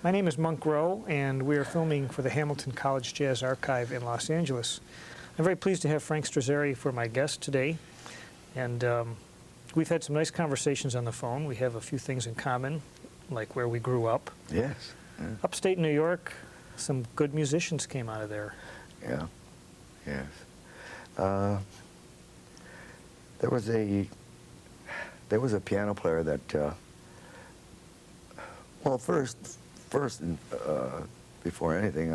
My name is Monk Rowe, and we are filming for the Hamilton College Jazz Archive in Los Angeles. I'm very pleased to have Frank Strazzeri for my guest today, and we've had some nice conversations on the phone. We have a few things in common, like where we grew up. Yes. Yeah. Upstate New York, some good musicians came out of there. Yeah. Yes. There was a piano player that, well, first, before anything,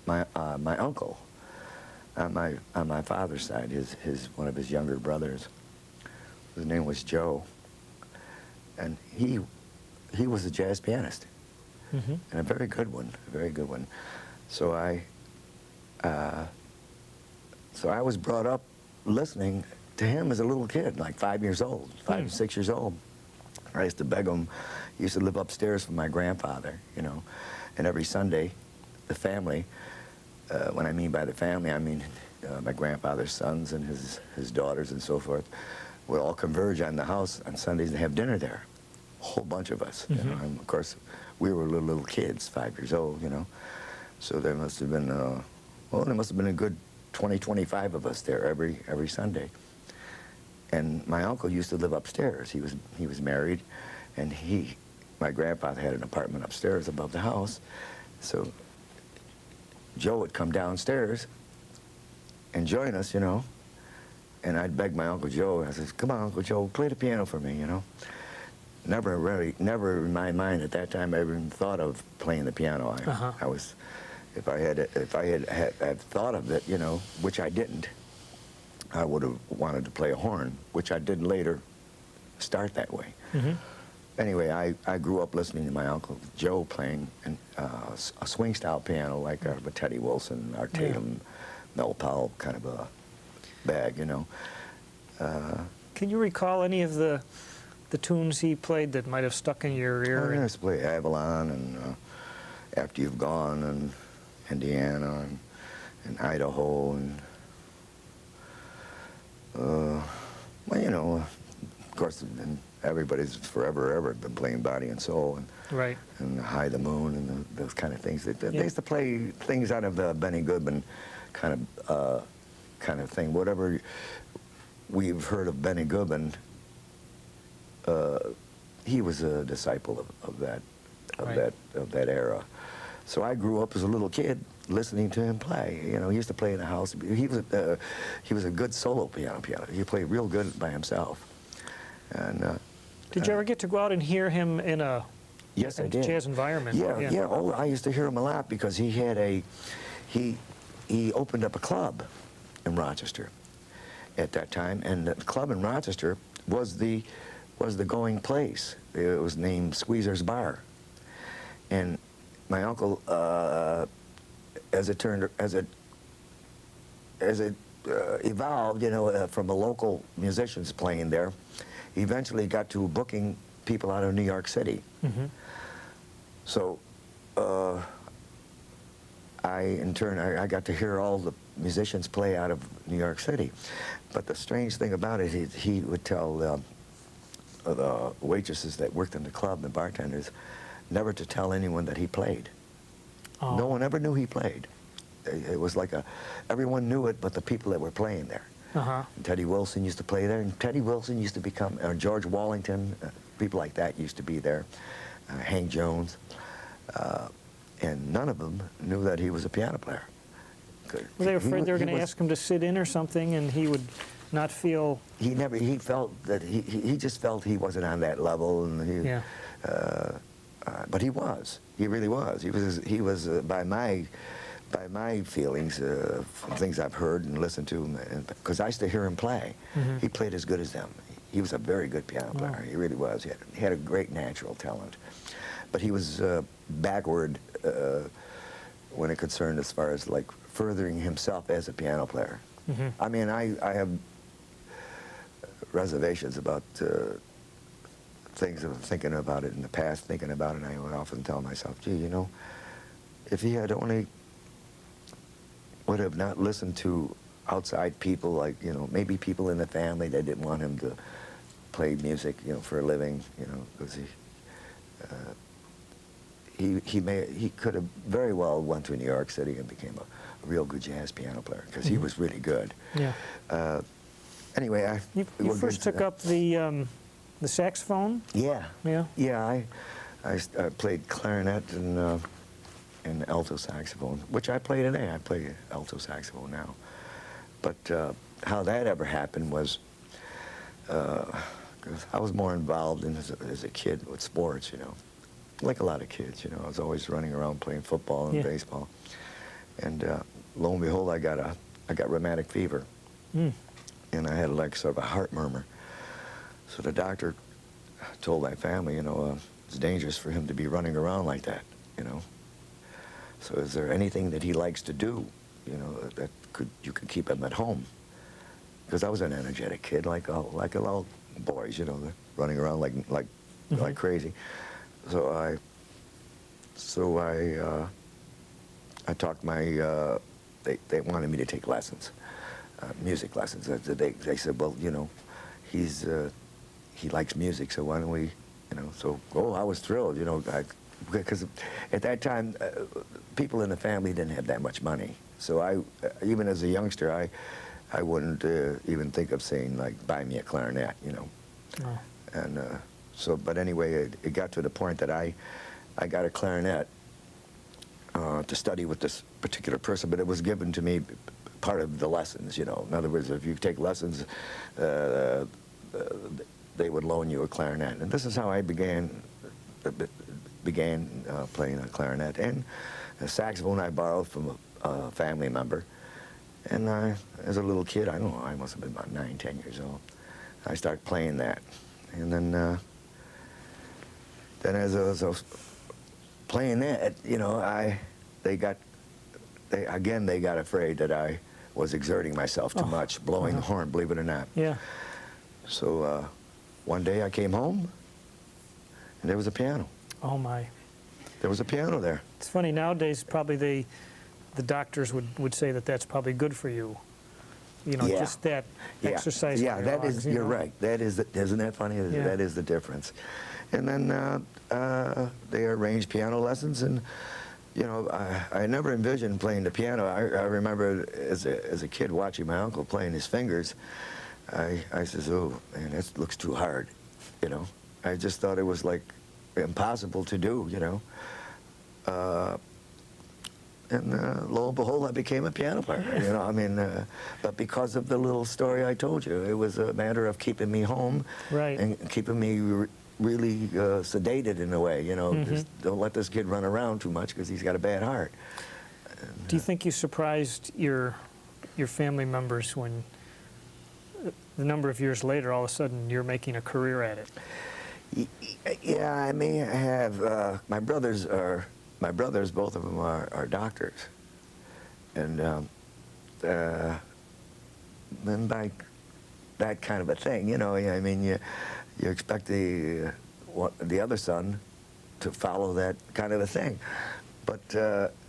my uncle, on my father's side, one of his younger brothers, his name was Joe, and he was a jazz pianist, Mm-hmm. and a very good one. So I was brought up listening to him as a little kid, like 5 years old, 5 or 6 years old. I used to beg him. He used to live upstairs from my grandfather, you know, and every Sunday, the family, when I mean by the family, I mean my grandfather's sons and his daughters and so forth, would all converge on the house on Sundays and have dinner there. A whole bunch of us, Mm-hmm. you know, and of course, we were little kids, 5 years old, you know, so there must have been, well, there must have been a good 20, 25 of us there every Sunday. And my uncle used to live upstairs. He was married, and my grandfather had an apartment upstairs above the house. So Joe would come downstairs and join us, you know. And I'd beg my Uncle Joe. I said, "Come on, Uncle Joe, play the piano for me," you know. Never in my mind at that time I even thought of playing the piano. I was, if I had thought of it, you know, which I didn't, I would have wanted to play a horn, which I did later start that way. Mm-hmm. Anyway, I grew up listening to my Uncle Joe playing a swing-style piano like a Teddy Wilson, Art Tatum, Mel Powell kind of a bag, you know. Can you recall any of the tunes he played that might have stuck in your ear? I used to play Avalon and After You've Gone and Indiana and Idaho and well, you know, of course, and everybody's forever ever been playing Body and Soul and High the Moon and those kind of things. They used to play things out of the Benny Goodman kind of thing. Whatever we've heard of Benny Goodman, he was a disciple of that era. So I grew up as a little kid listening to him play. You know, he used to play in the house. He was a good solo piano. He played real good by himself. And did you ever get to go out and hear him in a yes, I did. Jazz environment? Yeah. Oh, I used to hear him a lot because he had he opened up a club in Rochester at that time, and the club in Rochester was the going place. It was named Squeezer's Bar, and my uncle, as it evolved, you know, from a local musicians playing there, he eventually got to booking people out of New York City. Mm-hmm. So in turn, I got to hear all the musicians play out of New York City. But the strange thing about it, he would tell the waitresses that worked in the club, the bartenders, never to tell anyone that he played. Oh. No one ever knew he played. It was like everyone knew it but the people that were playing there. Uh-huh. And Teddy Wilson used to play there, and Teddy Wilson used to become, George Wallington, people like that used to be there, Hank Jones, and none of them knew that he was a piano player. Were they afraid they were going to ask him to sit in or something, and he would not feel? He felt that he just felt he wasn't on that level, and but he was. He really was. He was by my feelings, from things I've heard and listened to, because I used to hear him play. Mm-hmm. He played as good as them. He was a very good piano player. Wow. He really was. He had a great natural talent, but he was backward when it concerned as far as like furthering himself as a piano player. Mm-hmm. I mean, I have reservations about things of thinking about it in the past, thinking about it, and I would often tell myself, gee, you know, if he had only would have not listened to outside people, like, you know, maybe people in the family that didn't want him to play music, you know, for a living, you know, because he, he could have very well went to New York City and became a real good jazz piano player because he was really good. Yeah. Anyway, You first took up the saxophone? Yeah. Yeah. Yeah, I played clarinet and alto saxophone, which I play today. I play alto saxophone now. But how that ever happened was, 'cause I was more involved as a kid with sports, you know, like a lot of kids, you know. I was always running around playing football and baseball. And lo and behold, I got rheumatic fever. Mm. And I had like sort of a heart murmur. So the doctor told my family, you know, it's dangerous for him to be running around like that, you know. So is there anything that he likes to do, you know, that you could keep him at home? Because I was an energetic kid, like all boys, you know, running around like crazy. So I talked they wanted me to take lessons, music lessons. They said, well, you know, he likes music, so why don't we, you know, so, I was thrilled, you know, because at that time, people in the family didn't have that much money. So even as a youngster, I wouldn't even think of saying, like, buy me a clarinet, you know. Oh. And but anyway, it got to the point that I got a clarinet to study with this particular person, but it was given to me part of the lessons, you know. In other words, if you take lessons, they would loan you a clarinet. And this is how I began playing a clarinet. And a saxophone I borrowed from a family member. And as a little kid, I don't know, I must have been about 9, 10 years old, I started playing that. And then as I was playing that, you know, they got afraid that I was exerting myself too much, blowing the horn, believe it or not. Yeah. So one day I came home, and there was a piano. Oh, my. There was a piano there. It's funny, nowadays, probably the doctors would say that that's probably good for you. You know, just that exercise. Yeah, that is, you're right. That is, isn't that funny? Yeah. That is the difference. And then they arranged piano lessons, and, you know, I never envisioned playing the piano. I remember as a kid watching my uncle playing his fingers. I says, oh, man, that looks too hard, you know. I just thought it was, like, impossible to do, you know. And lo and behold, I became a piano player, you know. I mean, but because of the little story I told you, it was a matter of keeping me home, right, and keeping me really sedated in a way, you know. Just don't let this kid run around too much because he's got a bad heart. And, do you think you surprised your family members when the number of years later, all of a sudden, you're making a career at it? Yeah, I may have. My brothers, both of them are doctors, and then like that kind of a thing, you know. I mean, you expect the other son to follow that kind of a thing, but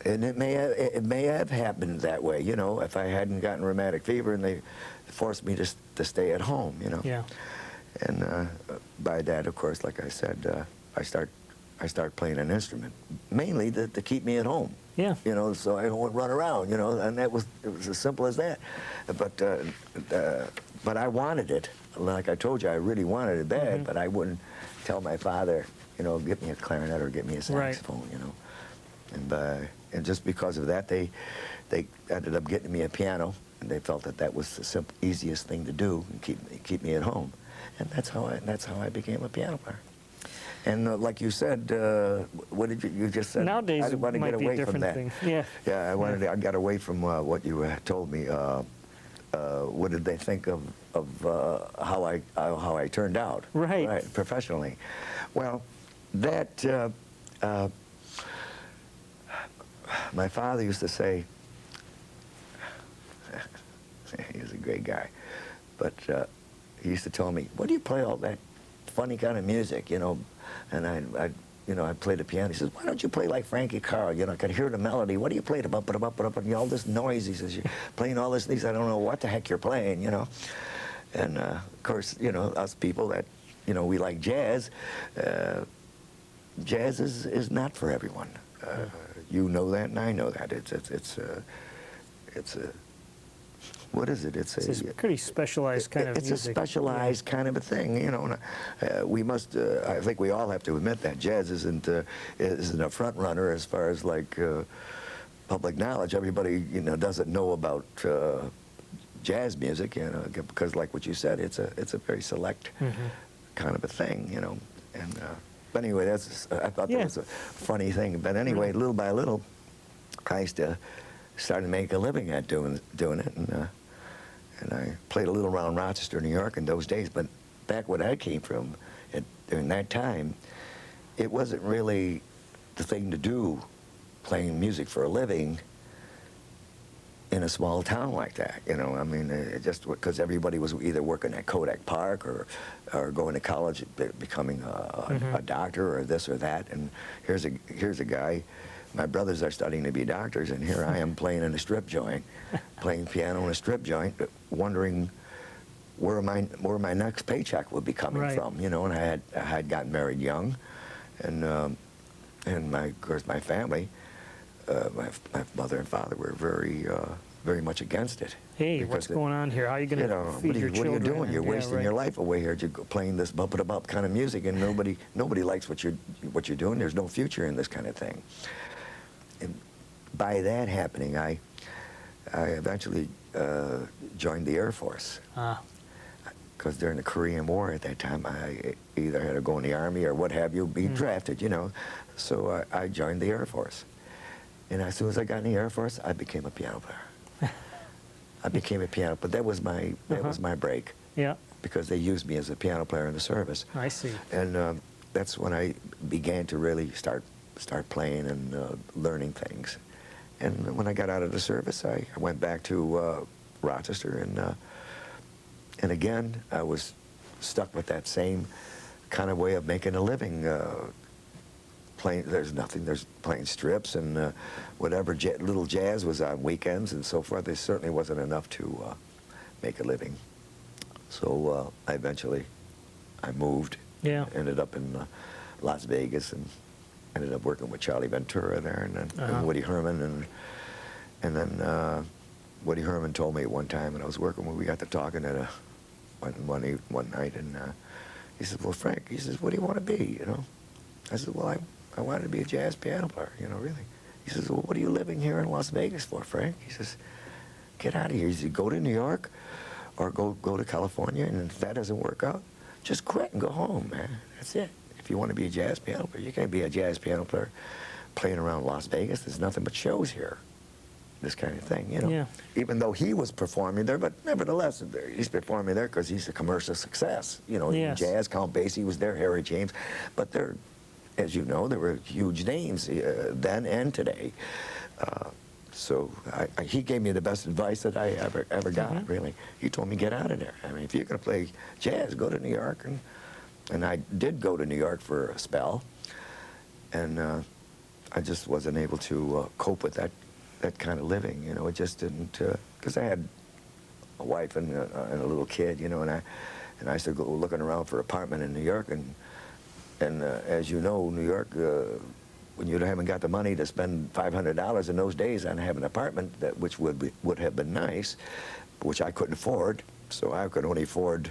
and it may have happened that way, you know, if I hadn't gotten rheumatic fever and they forced me to stay at home, you know. Yeah. And by that, of course, like I said, I start playing an instrument, mainly to keep me at home. Yeah. You know, so I don't run around, you know, and it was as simple as that. But I wanted it. Like I told you, I really wanted it bad, but I wouldn't tell my father, you know, get me a clarinet or get me a saxophone, you know. And just because of that, they ended up getting me a piano, and they felt that was the easiest thing to do and keep me at home. And that's how I became a piano player. And like you said, what did you just said? Nowadays, I want to get away from that. Thing. Yeah. Yeah, I got away from what you told me. What did they think of how I turned out? Right. Professionally. Well, that my father used to say. He was a great guy, but he used to tell me, "What do you play all that funny kind of music, you know?" And I played the piano. He says, "Why don't you play like Frankie Carl? You know, I could hear the melody. What do you play? And all this noise." He says, "You're playing all this things. I don't know what the heck you're playing, you know." And of course, you know, us people that, you know, we like jazz. jazz is not for everyone. You know that, and I know that. It's a what is it? It's a pretty specialized kind of it's music. a specialized kind of a thing, you know. And, we must. I think we all have to admit that jazz isn't a front runner as far as like public knowledge. Everybody, you know, doesn't know about jazz music, you know, because like what you said, it's a very select kind of a thing, you know. And but anyway, that's I thought that was a funny thing. But anyway, little by little, I started to make a living at doing it, and I played a little around Rochester, New York in those days. But back when I came from, during that time, it wasn't really the thing to do, playing music for a living in a small town like that, you know. I mean, just because everybody was either working at Kodak Park or going to college, becoming a doctor or this or that. And here's a guy. My brothers are studying to be doctors, and here I am playing in a strip joint, playing piano in a strip joint, wondering where my next paycheck would be coming from, you know. And I had gotten married young, and of course my family, my mother and father were very much against it. Hey, what's going on here? How are you going to feed your children? What are you doing? You're wasting your life away here playing this bump-it-up kind of music, and nobody likes what you're doing. There's no future in this kind of thing. And by that happening, I eventually joined the Air Force. Because during the Korean War at that time, I either had to go in the Army or what have you, be drafted, you know. So I joined the Air Force. And as soon as I got in the Air Force, I became a piano player. I became a piano, but that was my break. Yeah. Because they used me as a piano player in the service. I see. And that's when I began to really start playing and learning things. And when I got out of the service, I went back to Rochester, and again, I was stuck with that same kind of way of making a living. Playing, there's playing strips and whatever little jazz was on weekends and so forth. There certainly wasn't enough to make a living. So I moved. Yeah. Ended up in Las Vegas and ended up working with Charlie Ventura there, and Woody Herman, and then Woody Herman told me at one time, and I was working when we got to talking at one night, and he said, "Well, Frank," he says, "what do you want to be?" You know, I said, "Well, I wanted to be a jazz piano player, you know, really." He says, "Well, what are you living here in Las Vegas for, Frank?" He says, "Get out of here." He said, "Go to New York, or go to California, and if that doesn't work out, just quit and go home, man. That's it. If you want to be a jazz piano player, you can't be a jazz piano player playing around Las Vegas. There's nothing but shows here." This kind of thing, you know. Yeah. Even though he was performing there, but nevertheless, he's performing there because he's a commercial success. You know, yes. Jazz, Count Basie was there, Harry James, but there, as you know, there were huge names then and today. So he gave me the best advice that I ever got, really. He told me, get out of there. I mean, if you're going to play jazz, go to New York. And I did go to New York for a spell, and I just wasn't able to cope with that kind of living, you know. It just didn't, because I had a wife and a little kid, you know, and I used to go looking around for an apartment in New York, and as you know, New York, when you haven't got the money to spend $500 in those days on having an apartment, which would have been nice, which I couldn't afford, so I could only afford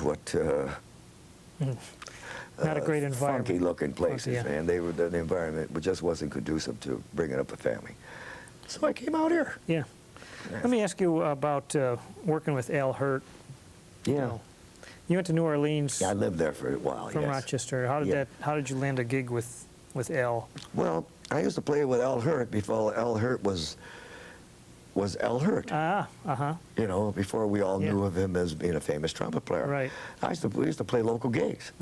what. Not a great environment. Funky-looking places, yeah. Man. The environment just wasn't conducive to bringing up a family. So I came out here. Yeah. Let me ask you about working with Al Hirt. Yeah. You went to New Orleans. Yeah, I lived there for a while. From Rochester. How did you land a gig with Al? Well, I used to play with Al Hirt before Al Hirt was Al Hirt. You know, before we all knew of him as being a famous trumpet player. Right. We used to play local gigs.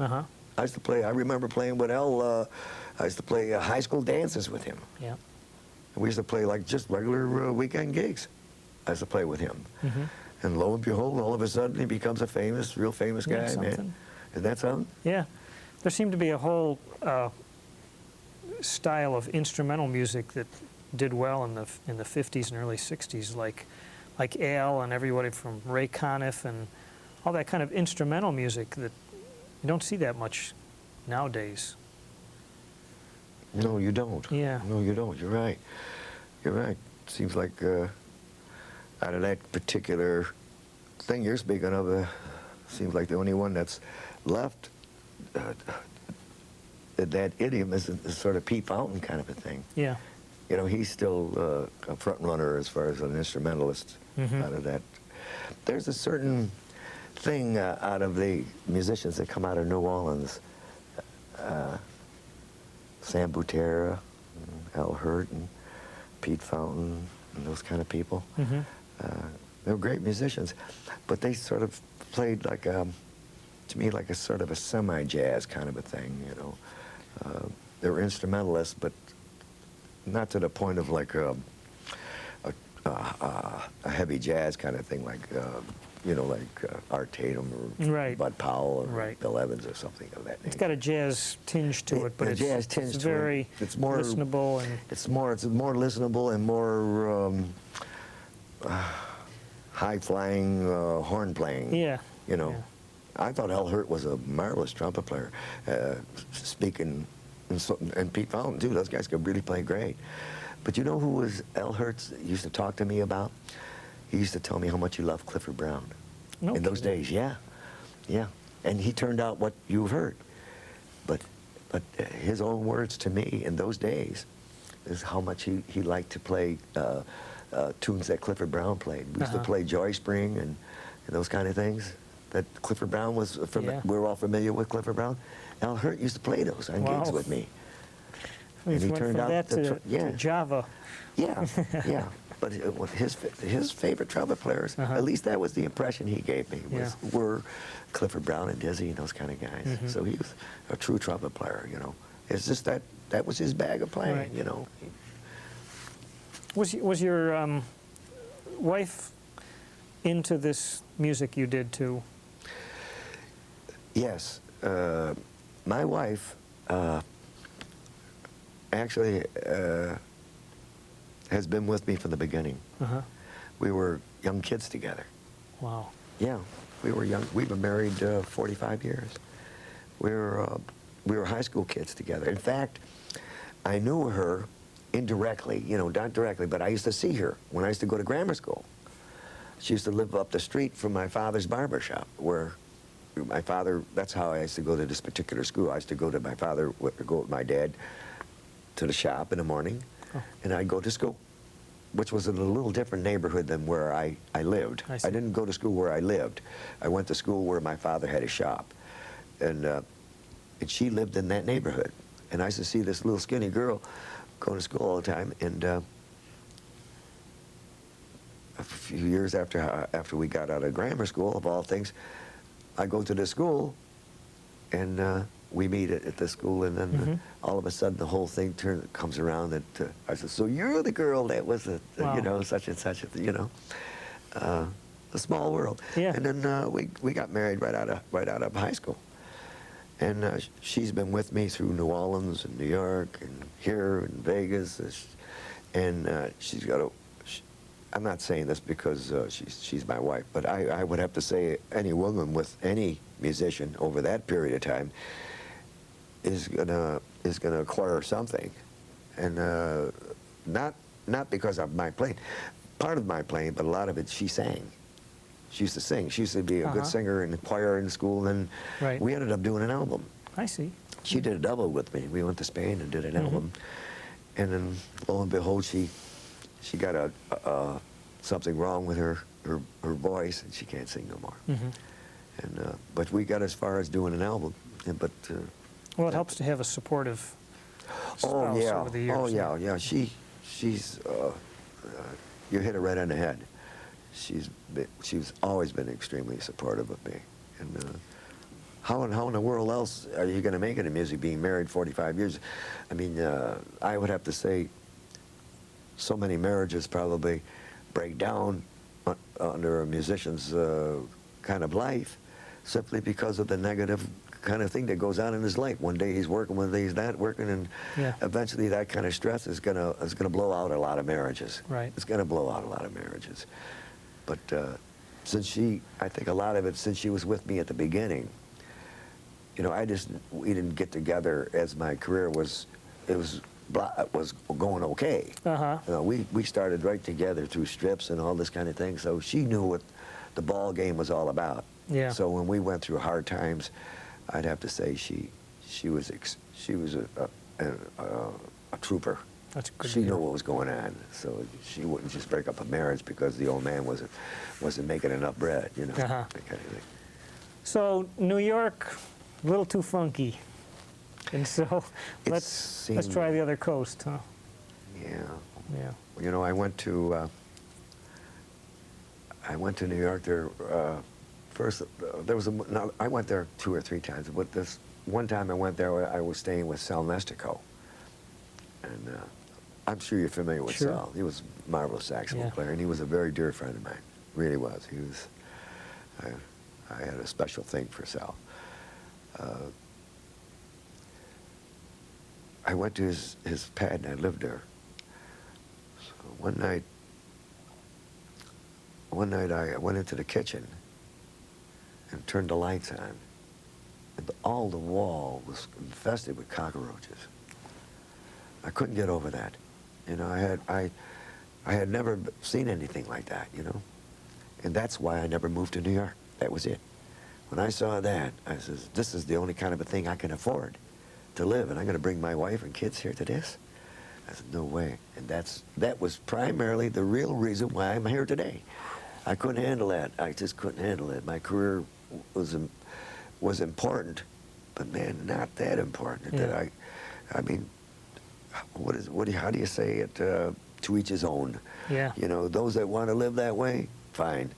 I remember playing with Al, I used to play high school dances with him. Yeah. And we used to play like just regular weekend gigs. I used to play with him. And lo and behold, all of a sudden he becomes a real famous guy, man. Isn't that something? Yeah. There seemed to be a whole style of instrumental music that did well in the 50s and early 60s, like Al and everybody from Ray Conniff and all that kind of instrumental music that you don't see that much nowadays. No, you don't. Yeah. No, you don't. You're right. You're right. Seems like out of that particular thing you're speaking of, seems like the only one that's left. That idiom is sort of Pete Fountain kind of a thing. Yeah. You know, he's still a front runner as far as an instrumentalist out of that. There's a certain thing out of the musicians that come out of New Orleans. Sam Butera, Al Hirt, and Pete Fountain, and those kind of people. They were great musicians, but they sort of played like to me, like a sort of a semi-jazz kind of a thing, you know. They were instrumentalists, but not to the point of like a heavy jazz kind of thing, like, you know, like Art Tatum or Bud Powell or Bill Evans or something of that nature. It's got a jazz tinge to it, but it's very listenable. And it's more listenable and more high-flying horn playing. Yeah. You know. Yeah. I thought Al Hirt was a marvelous trumpet player, speaking, and Pete Fountain too. Those guys could really play great. But you know who was Al Hirt used to talk to me about? He used to tell me how much he loved Clifford Brown. No in those days, yeah. And he turned out what you've heard. But his own words to me in those days is how much he liked to play tunes that Clifford Brown played. We used to play Joy Spring and those kind of things. That Clifford Brown was from. Yeah. We were all familiar with Clifford Brown. Al Hirt used to play those on gigs with me. And he turned out to Java. Yeah, yeah. But his favorite trumpet players, at least that was the impression he gave me, were Clifford Brown and Dizzy and those kind of guys. So he was a true trumpet player, you know. It's just that was his bag of playing, you know. Was your wife into this music you did too? Yes. My wife actually has been with me from the beginning. We were young kids together. Wow. Yeah, we were young. We've been married 45 years. We were high school kids together. In fact, I knew her indirectly, you know, not directly, but I used to see her when I used to go to grammar school. She used to live up the street from my father's barber shop, where my father, that's how I used to go to this particular school. I used to go to my father, go with my dad to the shop in the morning, and I'd go to school, which was in a little different neighborhood than where I lived. I didn't go to school where I lived. I went to school where my father had a shop, and she lived in that neighborhood. And I used to see this little skinny girl go to school all the time, and a few years after we got out of grammar school, of all things, I go to the school, and we meet at the school, and then all of a sudden the whole thing comes around that I said, "So you're the girl that was you know, such and such, you know, a small world." Yeah. And then we got married right out of high school, and she's been with me through New Orleans and New York and here in Vegas, and she's got a. I'm not saying this because she's my wife, but I would have to say any woman with any musician over that period of time is gonna acquire something, and not because of my playing, part of my playing, but a lot of it she sang. She used to sing. She used to be a good singer in the choir in school, and we ended up doing an album. I see. She did a double with me. We went to Spain and did an album, and then lo and behold, she got something wrong with her voice, and she can't sing no more. And but we got as far as doing an album, but well, it helps to have a supportive spouse over the years. Oh yeah. She's you hit it right on the head. She's always been extremely supportive of me, and how in the world else are you going to make it in music being married 45 years? I mean, I would have to say so many marriages probably break down under a musician's kind of life simply because of the negative kind of thing that goes on in his life. One day he's working, one day he's not working, and eventually that kind of stress is gonna blow out a lot of marriages. Right. It's gonna blow out a lot of marriages. But I think a lot of it since she was with me at the beginning. You know, we didn't get together as my career was was going okay. Uh-huh. You know, we started right together through strips and all this kind of thing, so she knew what the ball game was all about. Yeah. So when we went through hard times, I'd have to say she was a trooper. That's good. She knew what was going on, so she wouldn't just break up a marriage because the old man wasn't making enough bread, you know. Uh-huh. That kind of thing. So New York, a little too funky, and so let's try the other coast, huh? Yeah. Yeah. You know, I went to New York there first. There was I went there 2 or 3 times, but this one time I went there, I was staying with Sal Nestico, and I'm sure you're familiar with Sure. Sal. He was a marvelous saxophone Yeah. player, and he was a very dear friend of mine. Really was. He was. I had a special thing for Sal. I went to his pad, and I lived there. So one night I went into the kitchen and turned the lights on, and all the wall was infested with cockroaches. I couldn't get over that. You know, I had never seen anything like that, you know, and that's why I never moved to New York. That was it. When I saw that, I says, this is the only kind of a thing I can afford to live, and I'm going to bring my wife and kids here to this? I said, no way. And that was primarily the real reason why I'm here today. I couldn't handle that. I just couldn't handle it. My career was important, but man, not that important. Yeah. That I mean, how do you say it? To each his own. Yeah. You know, those that want to live that way, fine.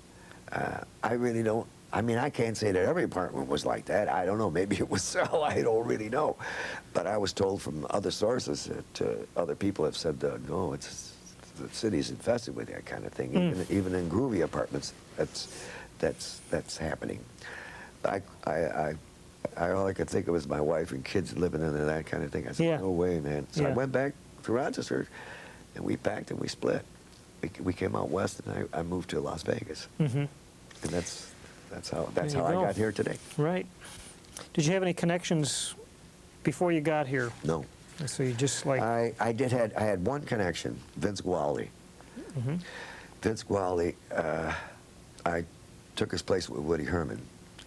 I really don't. I mean, I can't say that every apartment was like that. I don't know. Maybe it was so. I don't really know. But I was told from other sources that other people have said, no, the city's infested with that kind of thing. Even in groovy apartments, that's happening. All I could think of was my wife and kids living in that kind of thing. I said, Yeah. no way, man. So I Yeah. went back to Rochester, and we packed and we split. We came out west, and I moved to Las Vegas. Mm-hmm. And that's how There you I go. got here today. Right. Did you have any connections before you got here? No, So you just like... I had one connection, Vince Gualdi. Mhm. Vince Gualdi, I took his place with Woody Herman,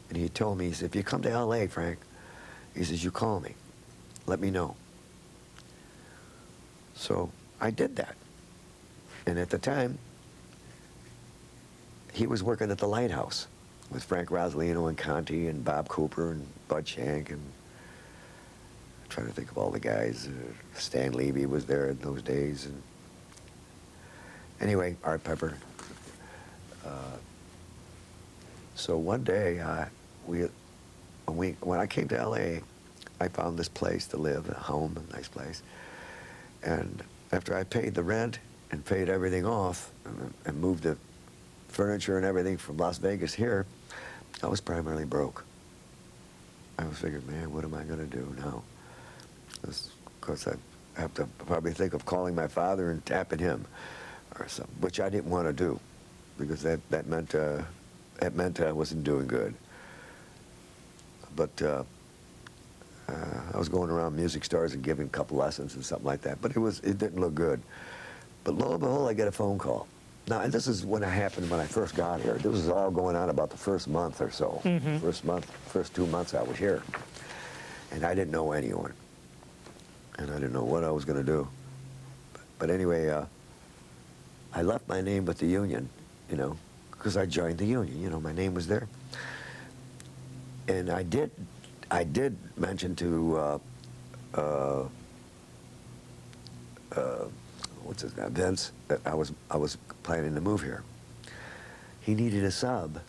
and he told me, he said, if you come to L.A., Frank, he says, you call me, let me know. So I did that, and at the time, he was working at the Lighthouse with Frank Rosalino and Conti and Bob Cooper and Bud Shank, and I'm trying to think of all the guys. Stan Levy was there in those days, and anyway, Art Pepper. So one day, when I came to L.A., I found this place to live, a home, a nice place, and after I paid the rent and paid everything off and moved the furniture and everything from Las Vegas here, I was primarily broke. I was figuring, man, what am I going to do now? Because I have to probably think of calling my father and tapping him or something, which I didn't want to do, because that meant I wasn't doing good. But I was going around music stores and giving a couple lessons and something like that, but it didn't look good. But lo and behold, I get a phone call. Now, and this is when it happened when I first got here. This was all going on about the first month or so. Mm-hmm. First 2 months I was here. And I didn't know anyone. And I didn't know what I was going to do. But anyway, I left my name with the union, you know, because I joined the union. You know, my name was there. And I did mention to what's his name, Vince, that I was planning to move here. He needed a sub,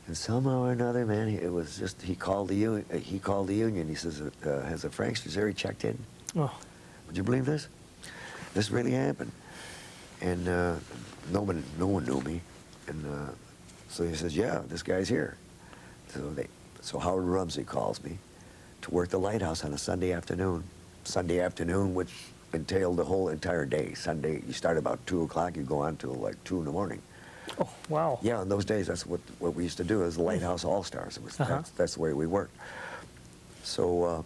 and somehow or another, man, it was just he called the union. He says, "Has a Frank Strazzeri checked in?" Oh. Would you believe this? This really happened, and no one knew me, and so he says, "Yeah, this guy's here." So Howard Rumsey calls me to work the Lighthouse on a Sunday afternoon. Sunday afternoon, which entailed the whole entire day. Sunday, you start about 2 o'clock, you go on till like 2 in the morning. Oh, wow. Yeah, in those days, that's what we used to do as the Lighthouse All-Stars. That's the way we worked. So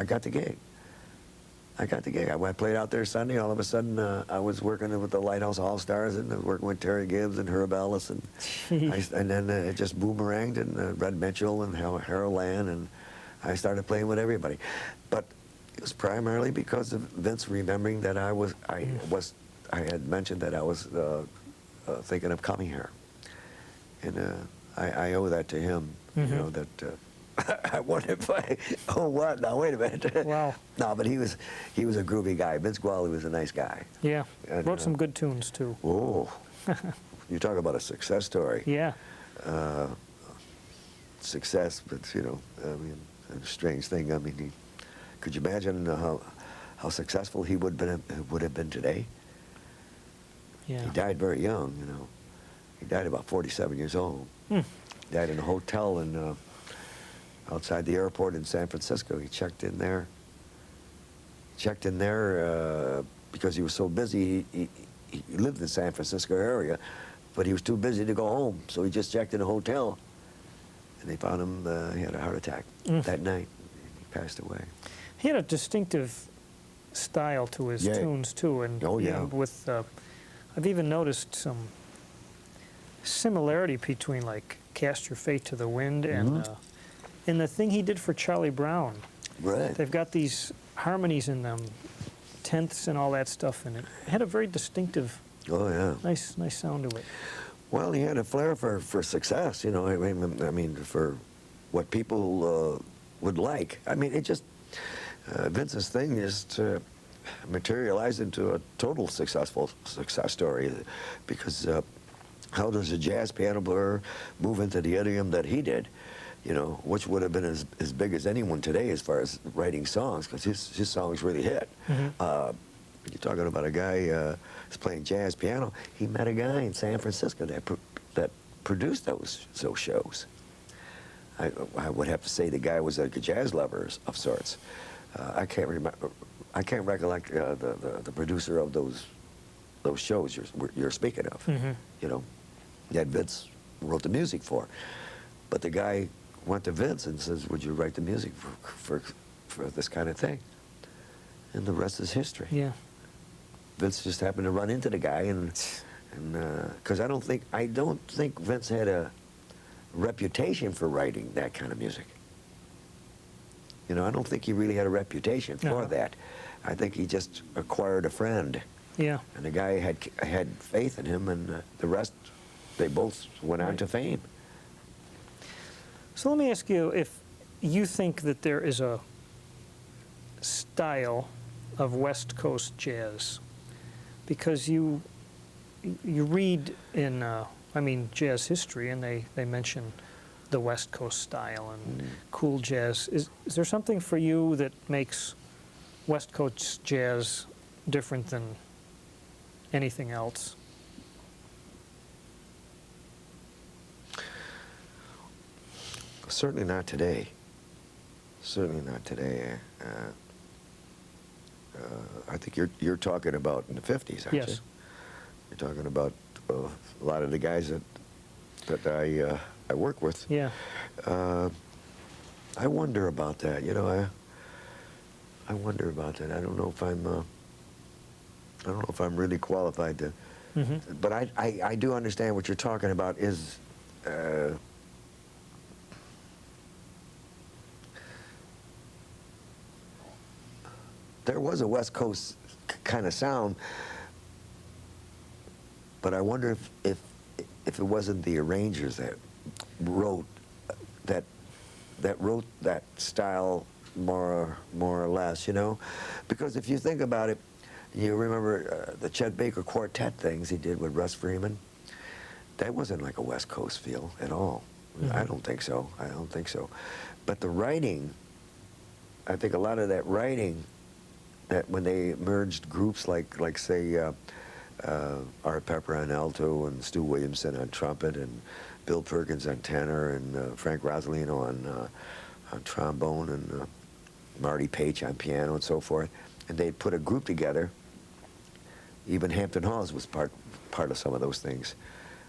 I got the gig. I got the gig. I played out there Sunday. All of a sudden, I was working with the Lighthouse All-Stars, and I was working with Terry Gibbs and Herb Ellis, and then it just boomeranged, and Red Mitchell and Harold Land, and I started playing with everybody. But it was primarily because of Vince remembering that I had mentioned that I was thinking of coming here, and I owe that to him. You know that. I wonder if oh what? Now wait a minute. Wow. No, but he was a groovy guy. Vince Gualdi was a nice guy. Yeah, And, wrote some good tunes too. Oh, you talk about a success story. Yeah. Success, but I mean, a strange thing. I mean, could you imagine how successful he would have been today? Yeah. He died very young. He died about 47 years old. Died in a hotel in. Outside the airport in San Francisco. He checked in there. Because he was so busy. He lived in the San Francisco area, but he was too busy to go home. So he just checked in a hotel, and they found him. He had a heart attack that night. He passed away. He had a distinctive style to his tunes too, and with I've even noticed some similarity between like "Cast Your Fate to the Wind" and the thing he did for Charlie Brown. Right. They've got these harmonies in them, tenths and all that stuff, and it had a very distinctive, nice sound to it. Well, he had a flair for success, I mean, for what people would like. I mean, it just, Vince's thing is to materialize into a total success story, because how does a jazz piano player move into the idiom that he did? Which would have been as big as anyone today as far as writing songs, because his songs really hit. You're talking about a guy who's playing jazz piano. He met a guy in San Francisco that produced those shows. I would have to say the guy was like a jazz lover of sorts. I can't recollect the producer of those shows you're speaking of. That Vince wrote the music for. But the guy went to Vince and says, "Would you write the music for this kind of thing?" And the rest is history. Yeah. Vince just happened to run into the guy, and because I don't think Vince had a reputation for writing that kind of music. I don't think he really had a reputation for that. I think he just acquired a friend. Yeah. And the guy had faith in him, and the rest, they both went on to fame. So let me ask you if you think that there is a style of West Coast jazz, because you read in jazz history, and they mention the West Coast style and cool jazz. Is there something for you that makes West Coast jazz different than anything else? Certainly not today. Certainly not today. I think you're talking about in the 50s, aren't you? You're talking about a lot of the guys that I work with. Yeah. I wonder about that. I wonder about that. I don't know if I'm really qualified to. But I do understand what you're talking about. Is there was a West Coast kind of sound, but I wonder if it wasn't the arrangers that wrote that style more or less, because if you think about it, you remember the Chet Baker quartet things he did with Russ Freeman. That wasn't like a West Coast feel at all. I don't think so. But the writing, I think a lot of that writing, that when they merged groups like say Art Pepper on alto and Stu Williamson on trumpet and Bill Perkins on tenor and Frank Rosalino on trombone and Marty Page on piano and so forth, and they put a group together. Even Hampton Hawes was part of some of those things,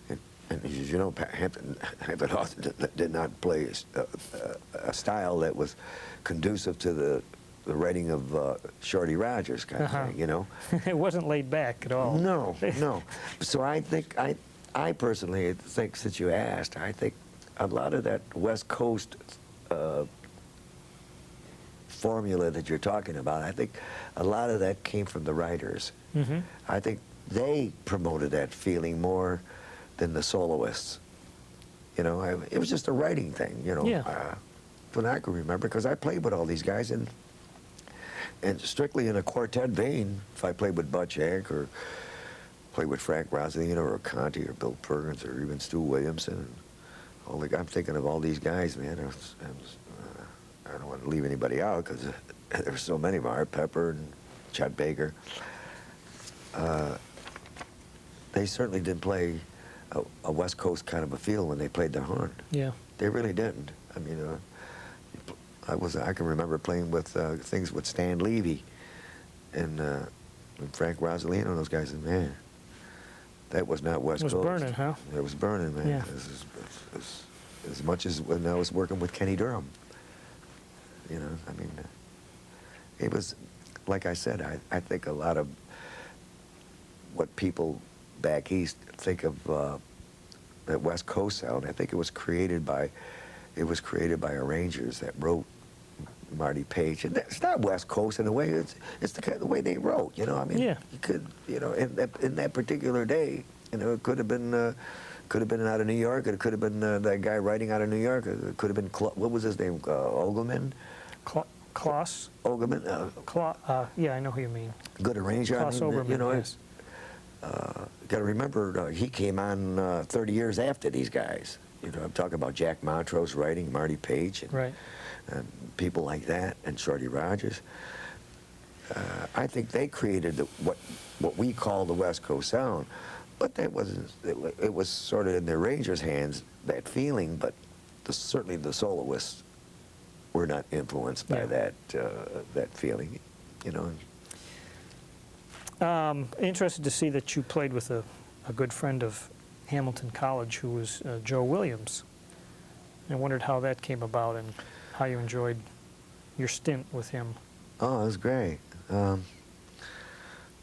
and as you know, Hampton Hawes did not play a style that was conducive to the writing of Shorty Rogers kind of thing, you know. It wasn't laid back at all. No, no. So I think, I personally think, since you asked, I think a lot of that West Coast formula that you're talking about, I think a lot of that came from the writers. Mm-hmm. I think they promoted that feeling more than the soloists. You know, it was just a writing thing, you know. Yeah. When I can remember, because I played with all these guys, and strictly in a quartet vein, if I played with Butch Hank or played with Frank Strazzeri or Conte or Bill Perkins or even Stu Williamson, and I'm thinking of all these guys, man. I don't want to leave anybody out because there's so many of them. Art Pepper and Chet Baker. They certainly didn't play a West Coast kind of a feel when they played their horn. Yeah. They really didn't. I mean, I can remember playing with things with Stan Levy and Frank Strazzeri and those guys, and man, that was not West Coast. It was burning, huh? It was burning, man. Yeah. As much as when I was working with Kenny Durham. You know, I mean, it was, like I said, I think a lot of what people back east think of that West Coast sound, I think it was created by arrangers that wrote Marty Page, and it's not West Coast in a way. It's the way they wrote. You know, I mean, yeah. You could, you know, in that particular day, you know, it could have been out of New York. It could have been that guy writing out of New York. It could have been what was his name? Ogelman. Klaus. Ogelman. Yeah, I know who you mean. Good arranger. Klaus I mean, Oberman, you know, yes. Got to remember, he came on 30 years after these guys. You know, I'm talking about Jack Montrose writing, Marty Page, and, right. and people like that, and Shorty Rogers. I think they created what we call the West Coast sound, but that wasn't. It was sort of in the arrangers' hands, that feeling. But certainly the soloists were not influenced by that feeling. You know. Interested to see that you played with a good friend of Hamilton College, who was Joe Williams. I wondered how that came about and how you enjoyed your stint with him. Oh, it was great. I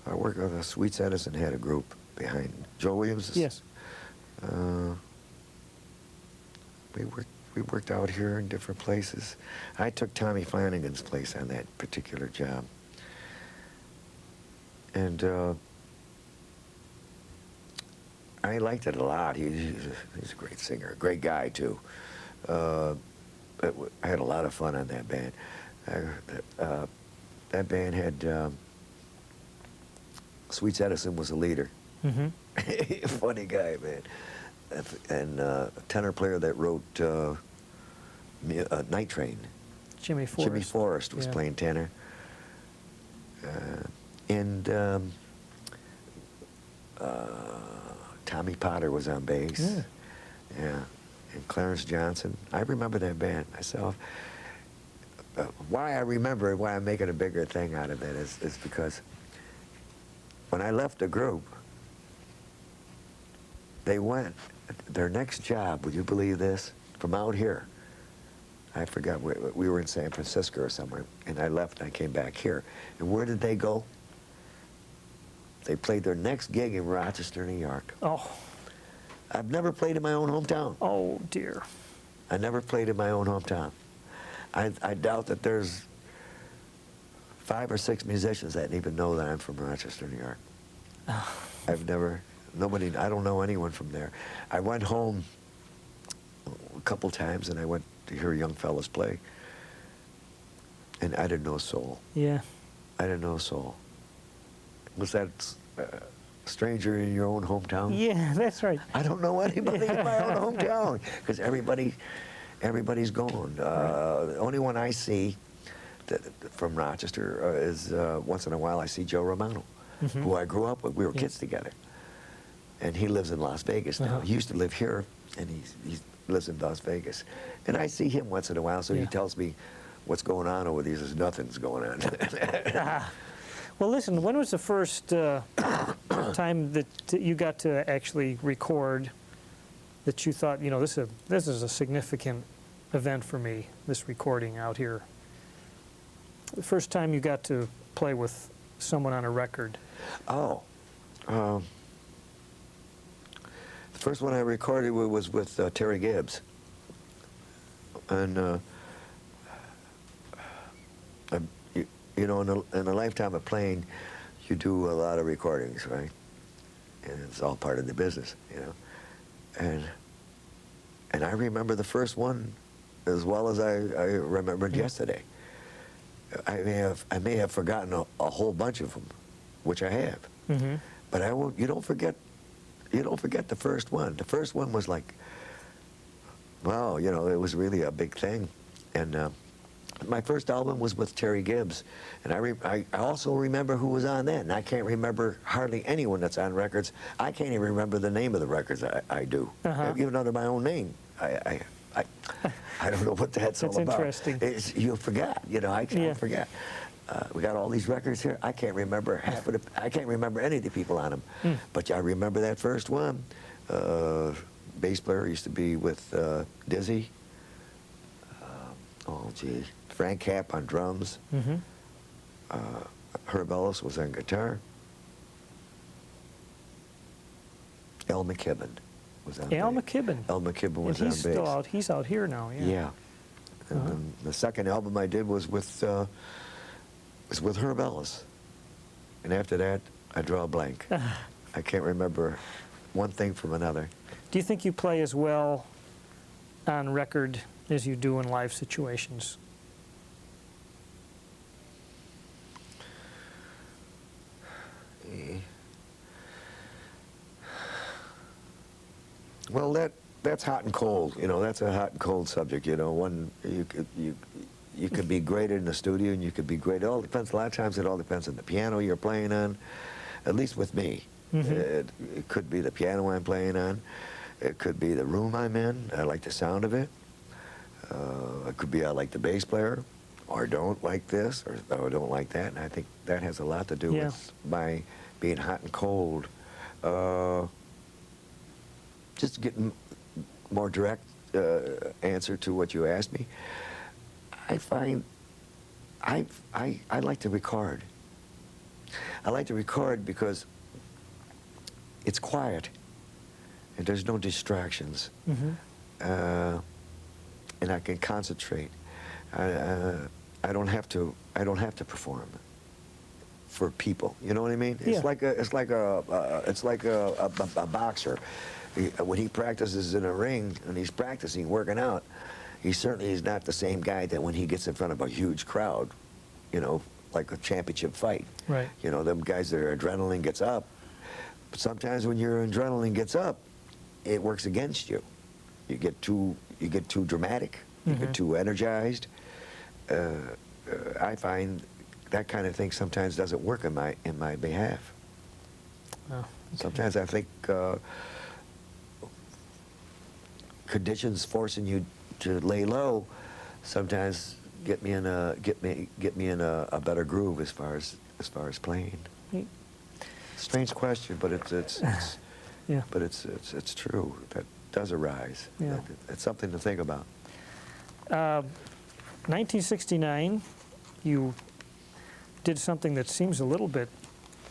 worked with Sweets Edison had a group behind Joe Williams. Yes. We worked out here in different places. I took Tommy Flanagan's place on that particular job. And I liked it a lot. He's a great singer, a great guy too. I had a lot of fun on that band. That band had Sweets Edison was the leader. Mm-hmm. Funny guy, man. And a tenor player that wrote Night Train. Jimmy Forrest. Jimmy Forrest was playing tenor. And Tommy Potter was on bass. Yeah. Yeah. And Clarence Johnson. I remember that band myself. Why I remember it, why I'm making a bigger thing out of it is because when I left the group, they went, their next job, would you believe this, from out here, I forgot, we were in San Francisco or somewhere, and I left and I came back here. And where did they go? They played their next gig in Rochester, New York. Oh. I've never played in my own hometown. Oh, dear. I never played in my own hometown. I doubt that there's 5 or 6 musicians that even know that I'm from Rochester, New York. I've never, nobody, I don't know anyone from there. I went home a couple times and I went to hear young fellas play, and I didn't know a soul. Yeah. I didn't know a soul. Was that stranger in your own hometown? Yeah, that's right. I don't know anybody in my own hometown because everybody's gone. The only one I see from Rochester is once in a while I see Joe Romano, who I grew up with. We were kids together, and he lives in Las Vegas now. He used to live here, and he lives in Las Vegas, and I see him once in a while. So he tells me what's going on over there. He says nothing's going on. Well, listen, when was the first time that you got to actually record that you thought, you know, this is a significant event for me, this recording out here? The first time you got to play with someone on a record? Oh. The first one I recorded was with Terry Gibbs. And, you know, in a lifetime of playing, you do a lot of recordings, right? And it's all part of the business, you know. And I remember the first one as well as I remembered yesterday. I may have forgotten a whole bunch of them, which I have. Mm-hmm. But I won't. You don't forget the first one. The first one was like, wow, you know, it was really a big thing. And my first album was with Terry Gibbs, and I also remember who was on that. And I can't remember hardly anyone that's on records. I can't even remember the name of the records I do, even under my own name. I don't know what that's all about. That's interesting. You forget, you know. I can't forget. We got all these records here. I can't remember I can't remember any of the people on them. But I remember that first one. Bass player used to be with Dizzy. Oh, gee. Frank Capp on drums. Mm-hmm. Herb Ellis was on guitar. Al McKibben was on Al bass. McKibben. Al McKibben was and on he's bass. still out. He's out here now. Yeah. Yeah. And then the second album I did was with Herb Ellis. And after that, I draw a blank. I can't remember one thing from another. Do you think you play as well on record as you do in live situations? Well, that's hot and cold. You know, that's a hot and cold subject. You know, one you could be great in the studio, and you could be great. It all depends. A lot of times, it all depends on the piano you're playing on. At least with me, it could be the piano I'm playing on. It could be the room I'm in. I like the sound of it. It could be I like the bass player, or don't like this, or don't like that. And I think that has a lot to do with my being hot and cold. Just to get more direct answer to what you asked me, I find I like to record. I like to record because it's quiet and there's no distractions, and I can concentrate. I don't have to perform for people. You know what I mean? It's like a boxer. When he practices in a ring and he's practicing, working out, he certainly is not the same guy that when he gets in front of a huge crowd, you know, like a championship fight. Right. You know, them guys, their adrenaline gets up. But sometimes when your adrenaline gets up, it works against you. You get too dramatic. You get too energized. I find that kind of thing sometimes doesn't work in my behalf. Oh, okay. Sometimes I think conditions forcing you to lay low sometimes get me in a better groove as far as playing. Strange question, but it's yeah. But it's true. That does arise. Yeah. It's something to think about. 1969, you did something that seems a little bit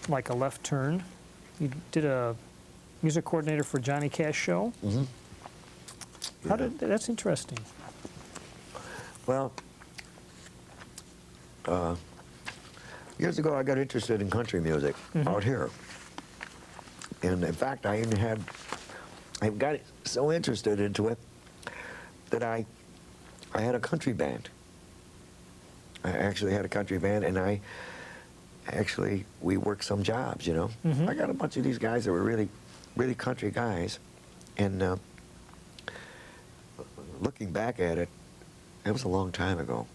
like a left turn. You did a music coordinator for Johnny Cash show. Mm-hmm. That's interesting. Well, years ago I got interested in country music out here. And in fact, I got so interested into it that I had a country band. I actually had a country band, and we worked some jobs, you know. I got a bunch of these guys that were really, really country guys, and looking back at it, it was a long time ago.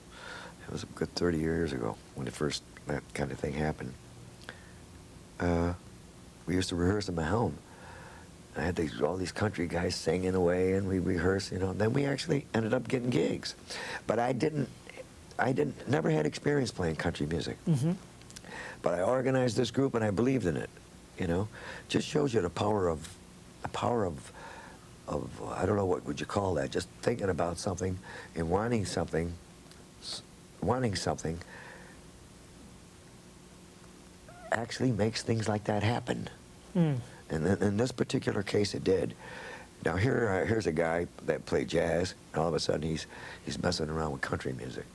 It was a good 30 years ago when that kind of thing happened. We used to rehearse in my home. I had all these country guys singing away, and we rehearsed, you know. And then we actually ended up getting gigs, but I never had experience playing country music. But I organized this group, and I believed in it. You know, just shows you the power of I don't know, what would you call that? Just thinking about something and wanting something, actually makes things like that happen. Mm. And in this particular case, it did. Now here's a guy that played jazz, and all of a sudden he's messing around with country music,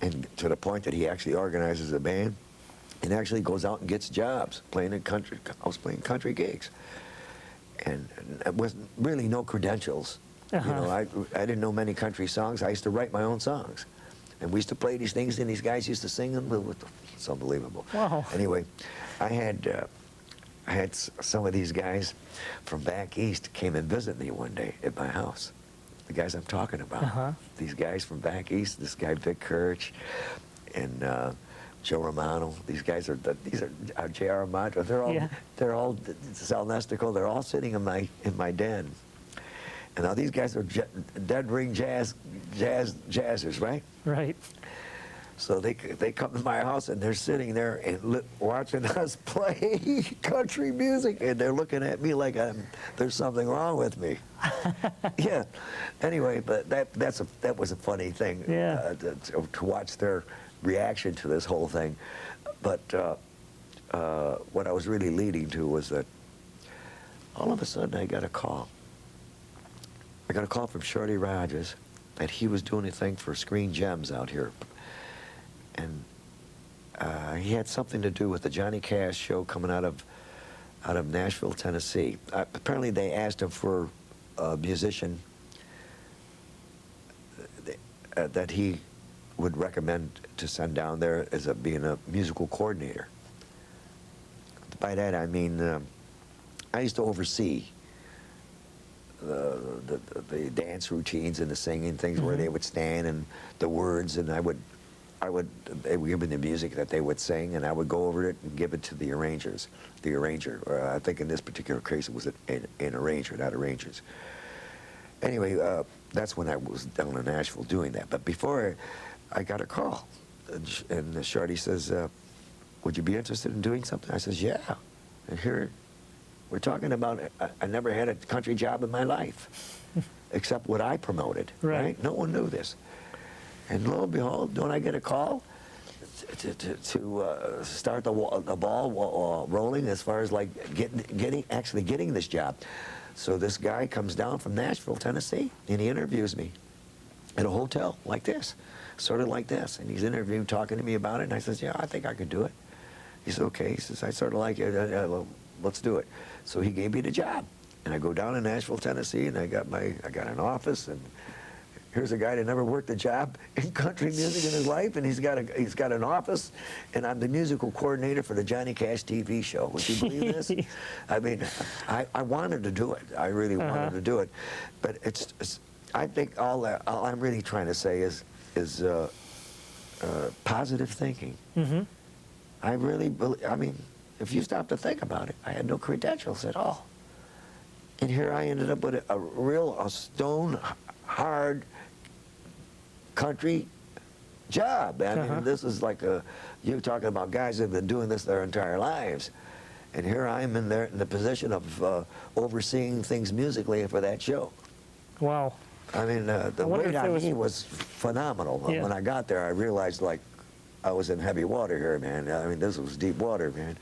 and to the point that he actually organizes a band, and actually goes out and gets jobs playing in country. I was playing country gigs, and it was really no credentials. You know, I didn't know many country songs. I used to write my own songs, and we used to play these things, and these guys used to sing them. It's unbelievable. Wow. Anyway, I had some of these guys from back east came and visit me one day at my house. The guys I'm talking about. These guys from back east. This guy Vic Hirsch, and Joe Romano. These guys are J.R. Amato. They're all Sal Nestico. They're all sitting in my den. And now these guys are dead ring jazzers, right? Right. So they come to my house and they're sitting there and watching us play country music, and they're looking at me like there's something wrong with me. Yeah. Anyway, but that was a funny thing. Yeah. To watch their reaction to this whole thing. But what I was really leading to was that all of a sudden I got a call. I got a call from Shorty Rogers that he was doing a thing for Screen Gems out here. And he had something to do with the Johnny Cash show coming out of Nashville, Tennessee. Apparently they asked him for a musician that he would recommend to send down there as being a musical coordinator. By that I mean, I used to oversee the dance routines and the singing things, where they would stand and the words, and they would give me the music that they would sing, and I would go over it and give it to the arranger. Or I think in this particular case it was an arranger, not arrangers. Anyway, that's when I was down in Nashville doing that. But before I got a call, and Shorty says, would you be interested in doing something? I says, yeah. And here we're talking about, I never had a country job in my life, except what I promoted, right? No one knew this. And lo and behold, don't I get a call to start the ball rolling as far as like actually getting this job. So this guy comes down from Nashville, Tennessee, and he interviews me at a hotel like this, sort of like this. And he's interviewing, talking to me about it, and I says, yeah, I think I could do it. He says, okay. He says, I sort of like it. Well, let's do it. So he gave me the job. And I go down to Nashville, Tennessee, and I got an office, and here's a guy that never worked a job in country music in his life, and he's got an office, and I'm the musical coordinator for the Johnny Cash TV show. Would you believe this? I mean, I wanted to do it. I really wanted to do it, but it's I think all I'm really trying to say is positive thinking. I really believe. I mean, if you stop to think about it, I had no credentials at all, and here I ended up with a stone hard country job. I mean, this is like you're talking about guys that have been doing this their entire lives, and here I am in the position of overseeing things musically for that show. Wow. I mean, the weight on me was phenomenal. Yeah. When I got there, I realized like I was in heavy water here, man. I mean, this was deep water, man.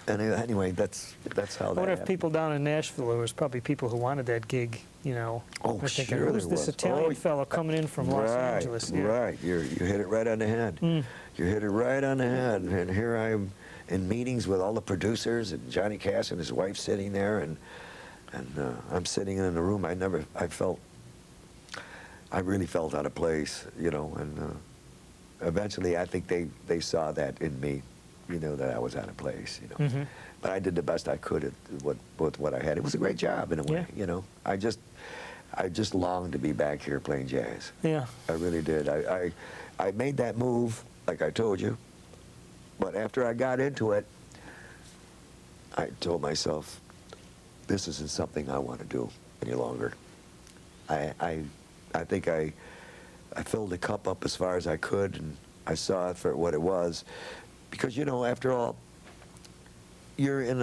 And anyway, that's how that I wonder if happened. people down in Nashville, there was probably people who wanted that gig, you know. Oh, They're thinking, sure who's there this was. Italian fellow coming in from Los Angeles? Yeah. Right, you hit it right on the head. You hit it right on the head. And here I am in meetings with all the producers, and Johnny Cash and his wife sitting there, and I'm sitting in the room. I really felt out of place, you know, and eventually I think they saw that in me, you know, that I was out of place, you know. But I did the best I could with what I had. It was a great job in a way, you know. I just longed to be back here playing jazz. Yeah. I really did. I made that move, like I told you, but after I got into it, I told myself, this isn't something I want to do any longer. I think I filled the cup up as far as I could, and I saw it for what it was. Because, you know, after all, you're in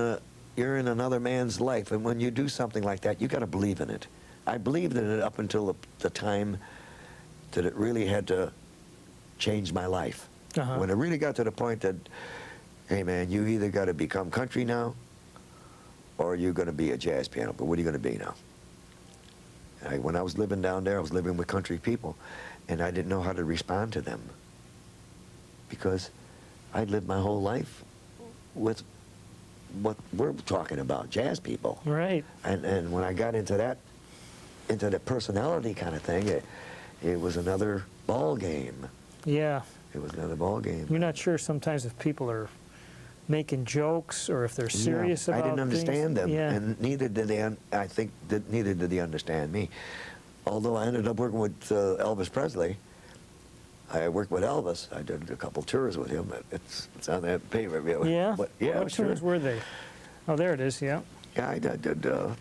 another man's life, and when you do something like that, you got to believe in it. I believed in it up until the time that it really had to change my life. When it really got to the point that, hey man, you either got to become country now, or you're going to be a jazz piano. But what are you going to be now? When I was living down there, I was living with country people, and I didn't know how to respond to them, because I'd lived my whole life with what we're talking about, jazz people. Right. And when I got into the personality kind of thing, it was another ball game. Yeah. It was another ball game. You're not sure sometimes if people are making jokes or if they're serious about I didn't understand things. them, Yeah. and neither did they. I think that neither did they understand me. Although I ended up working with Elvis Presley. I worked with Elvis. I did a couple tours with him. It's on that paper. Yeah? But, yeah, What sure. tunes were they? Oh, there it is, yeah. Yeah, I did Hawaii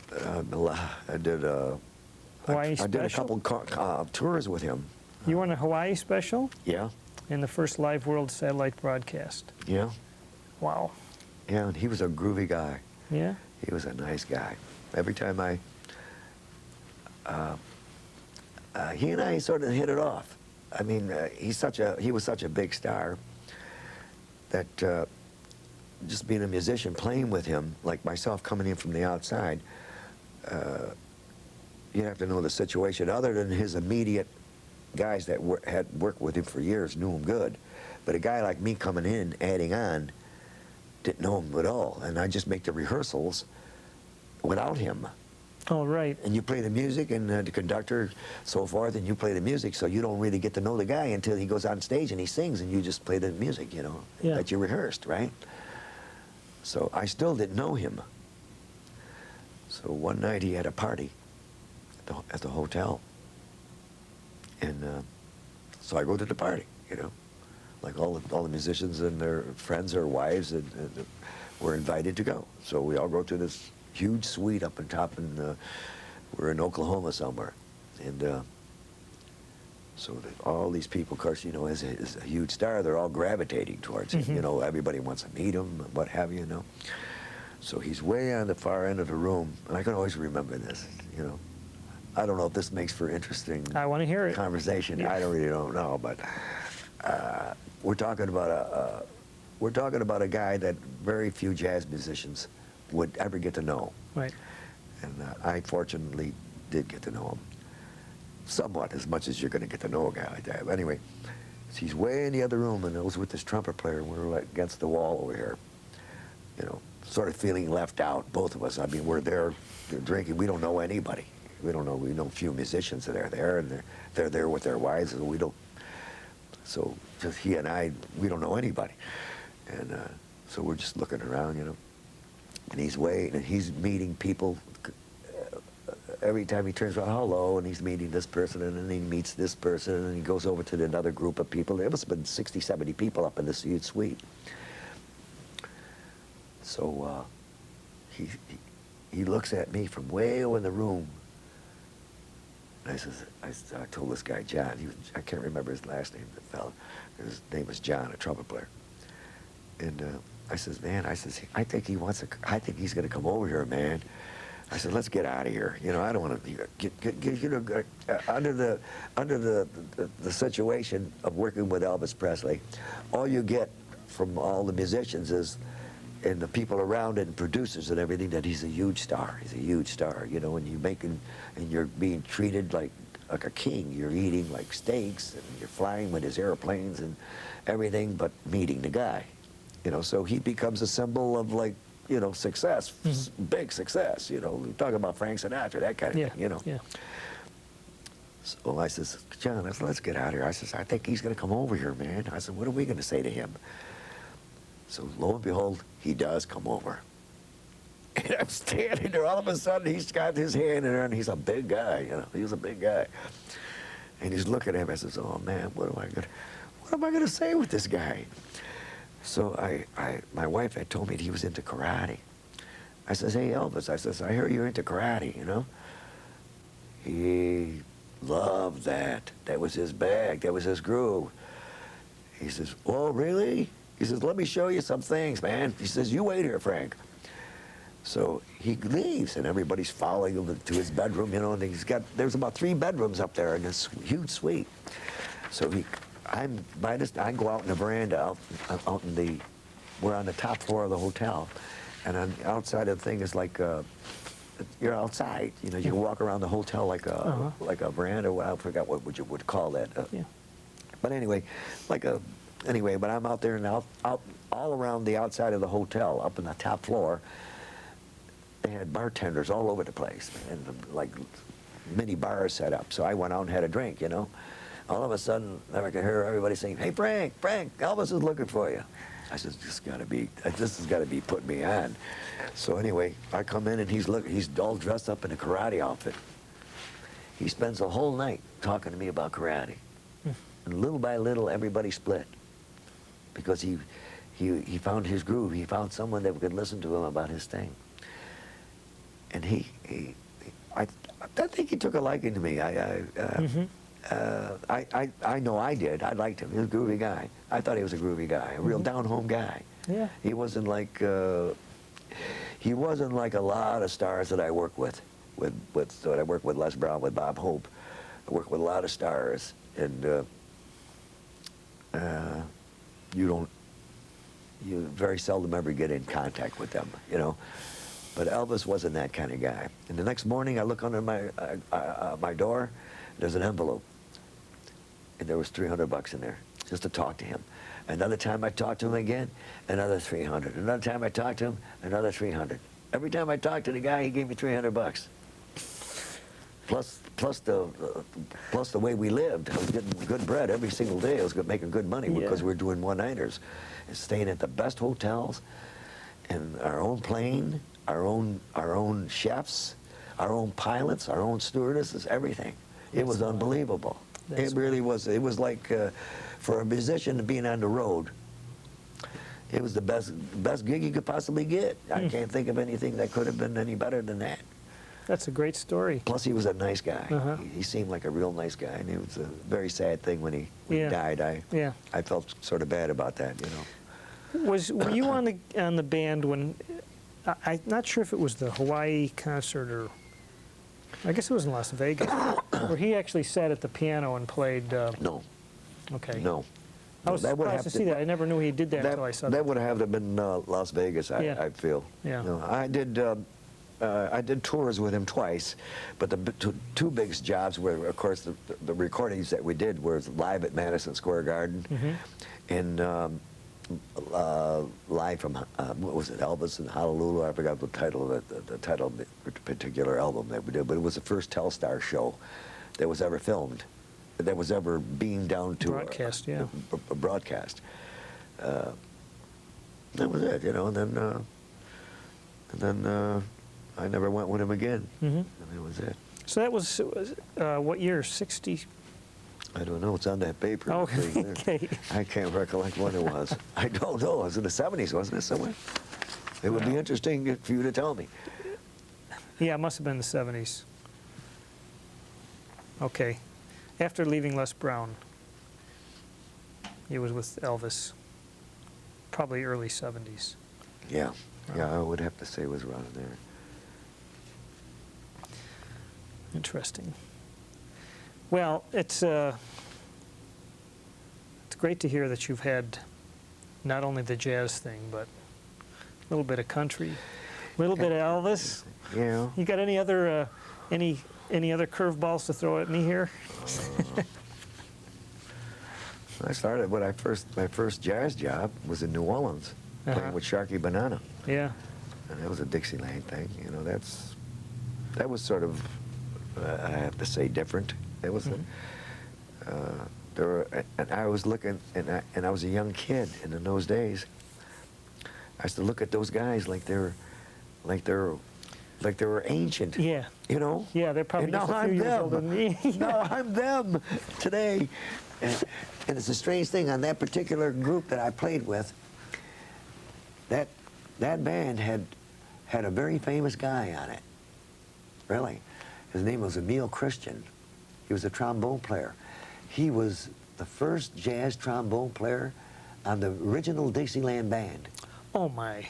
I did a Special? couple tours with him. You were on a Hawaii special Yeah, in the first live world satellite broadcast. yeah, Wow. yeah. And he was a groovy guy. Yeah? He was a nice guy. Every time he and I sort of hit it off. I mean, he was such a big star that just being a musician, playing with him, like myself coming in from the outside, you have to know the situation. Other than his immediate guys that had worked with him for years knew him good, but a guy like me coming in, adding on, didn't know him at all, and I just make the rehearsals without him. Oh, right. And you play the music, and the conductor, so forth, and you play the music, so you don't really get to know the guy until he goes on stage and he sings, and you just play the music, you know, Yeah. that you rehearsed, right? So I still didn't know him. So one night he had a party at the hotel, and so I go to the party, you know, like all the musicians and their friends or wives and were invited to go. So we all go to this huge suite up on top, and we're in Oklahoma somewhere, and so all these people, of course, you know, as a huge star, they're all gravitating towards him. You know, everybody wants to meet him, what have you, you know. So he's way on the far end of the room, and I can always remember this, you know. I don't know if this makes for interesting I want to hear it. conversation. Yeah. I don't know, but we're talking about a guy that very few jazz musicians would ever get to know. Right. And I fortunately did get to know him somewhat, as much as you're going to get to know a guy like that. But anyway, he's way in the other room, and I was with this trumpet player, and we were like against the wall over here, you know, sort of feeling left out, both of us. I mean, we're there, they're drinking. We don't know anybody. We know a few musicians that are there, and they're there with their wives, and we don't. So just he and I, we don't know anybody, and so we're just looking around, you know. And he's waiting, and he's meeting people. Every time he turns around, hello, and he's meeting this person, and then he meets this person, and he goes over to another group of people. There must have been 60, 70 people up in this huge suite. So he looks at me from way over in the room. And I told this guy, John, I can't remember his last name, the fellow. His name was John, a trumpet player. And I says, man, I think he's going to come over here, man. I said, let's get out of here. You know, I don't want to get you know, under the situation of working with Elvis Presley. All you get from all the musicians is, and the people around it and producers and everything, that he's a huge star. He's a huge star, you know, and you're being treated like a king. You're eating like steaks, and you're flying with his airplanes and everything, but meeting the guy, you know. So he becomes a symbol of, like, you know, success, big success, you know. We're talking about Frank Sinatra, that kind of thing, you know. Yeah. So I says, John, let's get out of here. I says, I think he's going to come over here, man. I said, what are we going to say to him? So lo and behold, he does come over. And I'm standing there, all of a sudden he's got his hand in there, and he's a big guy, you know, he's a big guy. And he's looking at me, I says, oh man, what am I gonna say with this guy? So my wife had told me that he was into karate. I says, hey Elvis, I says, I hear you're into karate, you know? He loved that. That was his bag, that was his groove. He says, oh there's He says, let me show you some things, man. He says, you wait here, Frank. So he leaves, and everybody's following him to his bedroom, you know, and there's about 3 bedrooms up there in this huge suite. So I'm by this. I go out in the veranda, out in the. We're on the top floor of the hotel, and on the outside of the thing is like you're outside. You know, you can walk around the hotel like a veranda. Well, I forgot what you would call that. Yeah. But anyway, but I'm out there and out all around the outside of the hotel, up in the top floor. They had bartenders all over the place, and like mini bars set up. So I went out and had a drink, you know. All of a sudden, I could hear everybody saying, "Hey, Frank, Elvis is looking for you." I said, this has got to be putting me on. So anyway, I come in and he's all dressed up in a karate outfit. He spends the whole night talking to me about karate. And little by little, everybody split. Because he found his groove. He found someone that could listen to him about his thing. And I think he took a liking to me. I know I did. I liked him. He was a groovy guy. I thought he was a groovy guy, a real down-home guy. Yeah. He wasn't like a lot of stars that I work with. So I work with Les Brown, with Bob Hope. I work with a lot of stars, and you very seldom ever get in contact with them, you know. But Elvis wasn't that kind of guy. And the next morning, I look under my door. There's an envelope, and there was $300 in there just to talk to him. Another time I talked to him again, another $300. Another time I talked to him, another $300. Every time I talked to the guy, he gave me $300. Plus the way we lived. I was getting good bread every single day. I was making good money because we were doing one-nighters and staying at the best hotels, and our own plane, our own chefs, our own pilots, our own stewardesses, everything. It was unbelievable. It really was. It was like, for a musician being on the road, it was the best gig you could possibly get. I can't think of anything that could have been any better than that. That's a great story. Plus, he was a nice guy. He seemed like a real nice guy, and it was a very sad thing when he died. I felt sort of bad about that, you know. Were you on the band when? I'm not sure if it was the Hawaii concert or. I guess it was in Las Vegas, where he actually sat at the piano and played. No. Okay. No. I was surprised to see that. I never knew he did that until I saw that. That would have to have been Las Vegas, I feel. Yeah. You know, I did tours with him twice, but the two biggest jobs were, of course, the recordings that we did were live at Madison Square Garden, and live from what was it, Elvis in Honolulu? I forgot the title of it, the title of the particular album that we did, but it was the first Telstar show that was ever filmed, that was ever beamed down to broadcast. a broadcast. That was it, you know, and then I never went with him again. And that was it. So that was what year? 60. I don't know. It's on that paper. Oh, okay. I can't recollect when it was. I don't know. It was in the 70s, wasn't it, somewhere? It would be interesting for you to tell me. Yeah, it must have been the 70s. Okay. After leaving Les Brown, he was with Elvis, probably early 70s. Yeah. Yeah, I would have to say it was around there. Interesting. Well, it's great to hear that you've had not only the jazz thing, but a little bit of country, a little bit of Elvis. Yeah. You got any other curveballs to throw at me here? I started my first jazz job was in New Orleans, playing with Sharky Banana. Yeah. And that was a Dixieland thing. You know, that was sort of, I have to say, different. It was and I was looking, and I was a young kid, and in those days, I used to look at those guys like they were ancient. Yeah. You know. Yeah, they're probably and just now a few I'm years older than me. Now I'm them today, and it's a strange thing on that particular group that I played with. That band had a very famous guy on it. Really, his name was Emil Christian. He was a trombone player. He was the first jazz trombone player on the original Dixieland band. Oh my!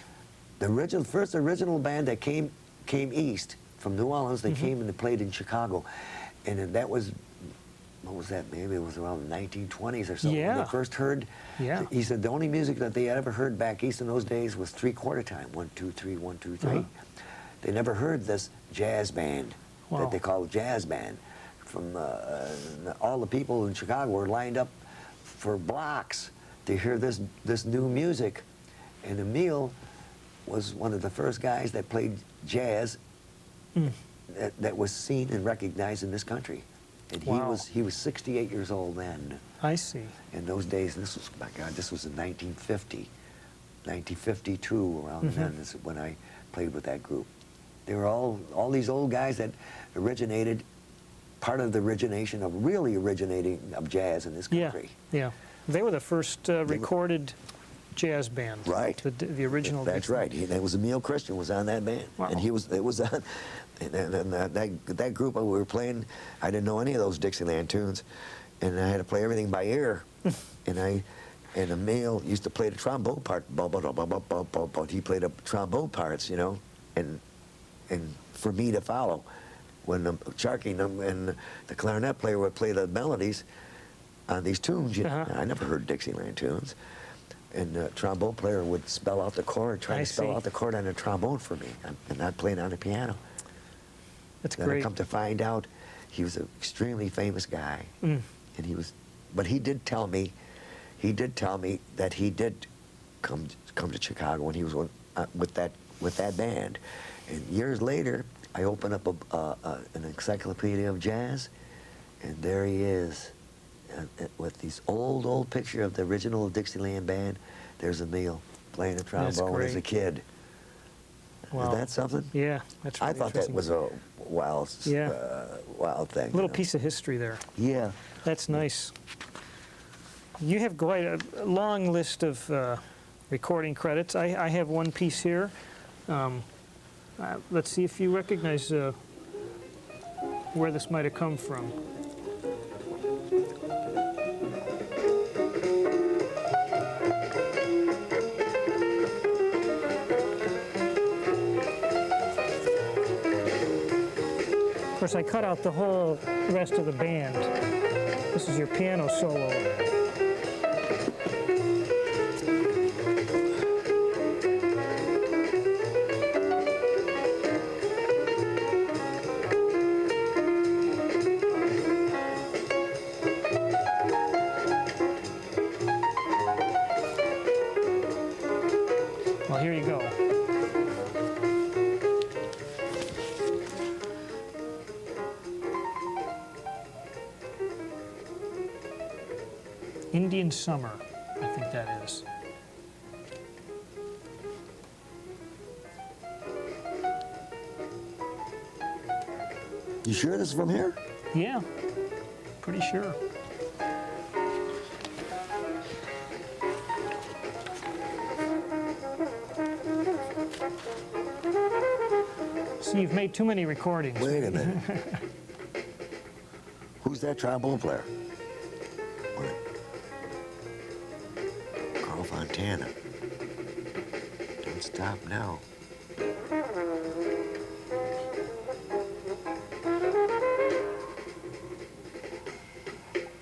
The first original band that came east from New Orleans. They came and they played in Chicago, and that was what was that? Maybe it was around the 1920s or something. When Yeah. they first heard. Yeah. He said the only music that they had ever heard back east in those days was 3/4 time. 1, 2, 3, 1, 2, 3. Uh-huh. They never heard this jazz band Wow. that they call jazz band. From all the people in Chicago were lined up for blocks to hear this new music, and Emil was one of the first guys that played jazz that was seen and recognized in this country. And Wow. he was 68 years old then. I see. In those days, this was, my God, this was in 1950, 1952, around then is when I played with that group. They were all these old guys that originated, part of the origination of really originating of jazz in this Yeah, country. yeah. They were the first recorded jazz band. Right. The original. That's right. That was Emil Christian was on that band, Wow. and it was on, and that group we were playing. I didn't know any of those Dixieland tunes, and I had to play everything by ear, and Emil used to play the trombone part. He played the trombone parts, you know, and for me to follow. When Sharky and the clarinet player would play the melodies on these tunes, I never heard Dixieland tunes. And the trombone player would spell out the chord, try to spell out the chord on the trombone for me, and I'd play it on the piano. That's Then great. I come to find out he was an extremely famous guy, and but he did tell me that he did come to Chicago when he was with that band, and years later I opened up an encyclopedia of jazz, and there he is. With these old picture of the original Dixieland band, there's Emil playing the trombone as a kid. Wow. Is that something? Yeah, that's really I thought that interesting. was a wild thing. A little piece of history there. Yeah. That's nice. You have quite a long list of recording credits. I have one piece here. Let's see if you recognize where this might have come from. Of course, I cut out the whole rest of the band. This is your piano solo. Well, here you go. Indian Summer, I think that is. You sure this is from here? Yeah, pretty sure. See, you've made too many recordings. Wait a minute. Who's that trombone player? What? Carl Fontana. Don't stop now.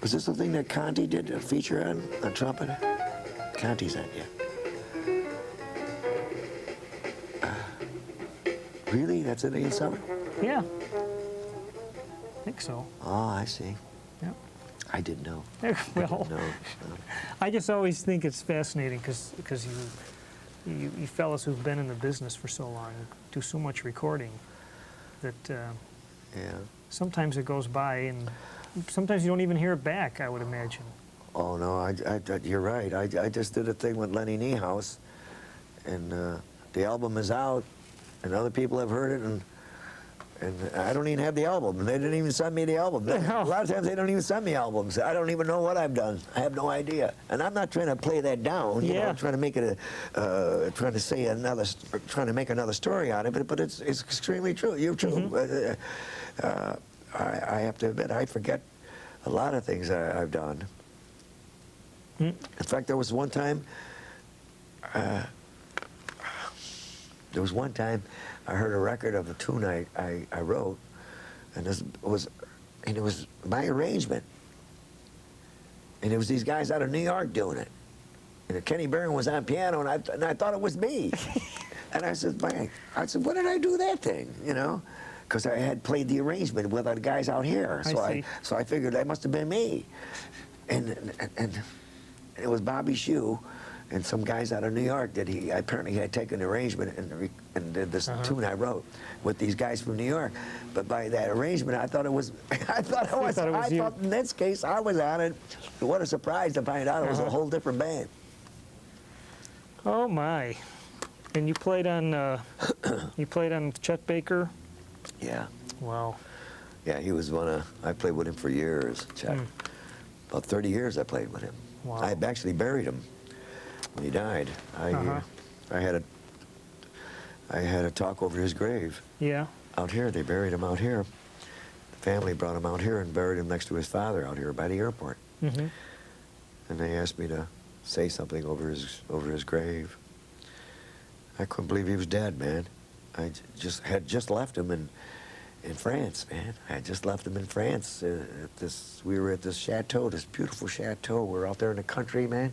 Was this the thing that Conti did a feature on trumpet? Conti's on, yeah. Really? That's Indian Summer? Yeah, I think so. Oh, I see. Yeah. I didn't know. Well, No. I just always think it's fascinating because you fellas who've been in the business for so long do so much recording that Yeah. sometimes it goes by and sometimes you don't even hear it back, I would imagine. Oh, no, you're right. I just did a thing with Lenny Niehaus, and the album is out, and other people have heard it, and I don't even have the album. They didn't even send me the album. A lot of times they don't even send me albums. I don't even know what I've done. I have no idea. And I'm not trying to play that down. You know, I'm trying to make it trying to say trying to make another story out of it. But it's extremely true. You're true. I have to admit, I forget a lot of things I've done. In fact, there was one time I heard a record of a tune I wrote, and it was my arrangement. And it was these guys out of New York doing it. And Kenny Barron was on piano, and I thought it was me. And I said, man, when did I do that thing, you know? Because I had played the arrangement with the guys out here. So I figured that must have been me. And it was Bobby Shue and some guys out of New York that he apparently had taken the arrangement and did this tune I wrote with these guys from New York. But by that arrangement, I thought it was, I thought in this case I was on it. What a surprise to find out it was a whole different band. Oh my! And you played on Chet Baker. Yeah. Wow. Yeah, he was I played with him for years, Chet. About 30 years I played with him. Wow. I actually buried him when he died. I had a talk over his grave. Yeah. Out here, they buried him out here. The family brought him out here and buried him next to his father out here by the airport. Mm-hmm. And they asked me to say something over his grave. I couldn't believe he was dead, man. I had just left him in France, man. I had just left him in France. We were at this chateau, this beautiful chateau. We were out there in the country, man.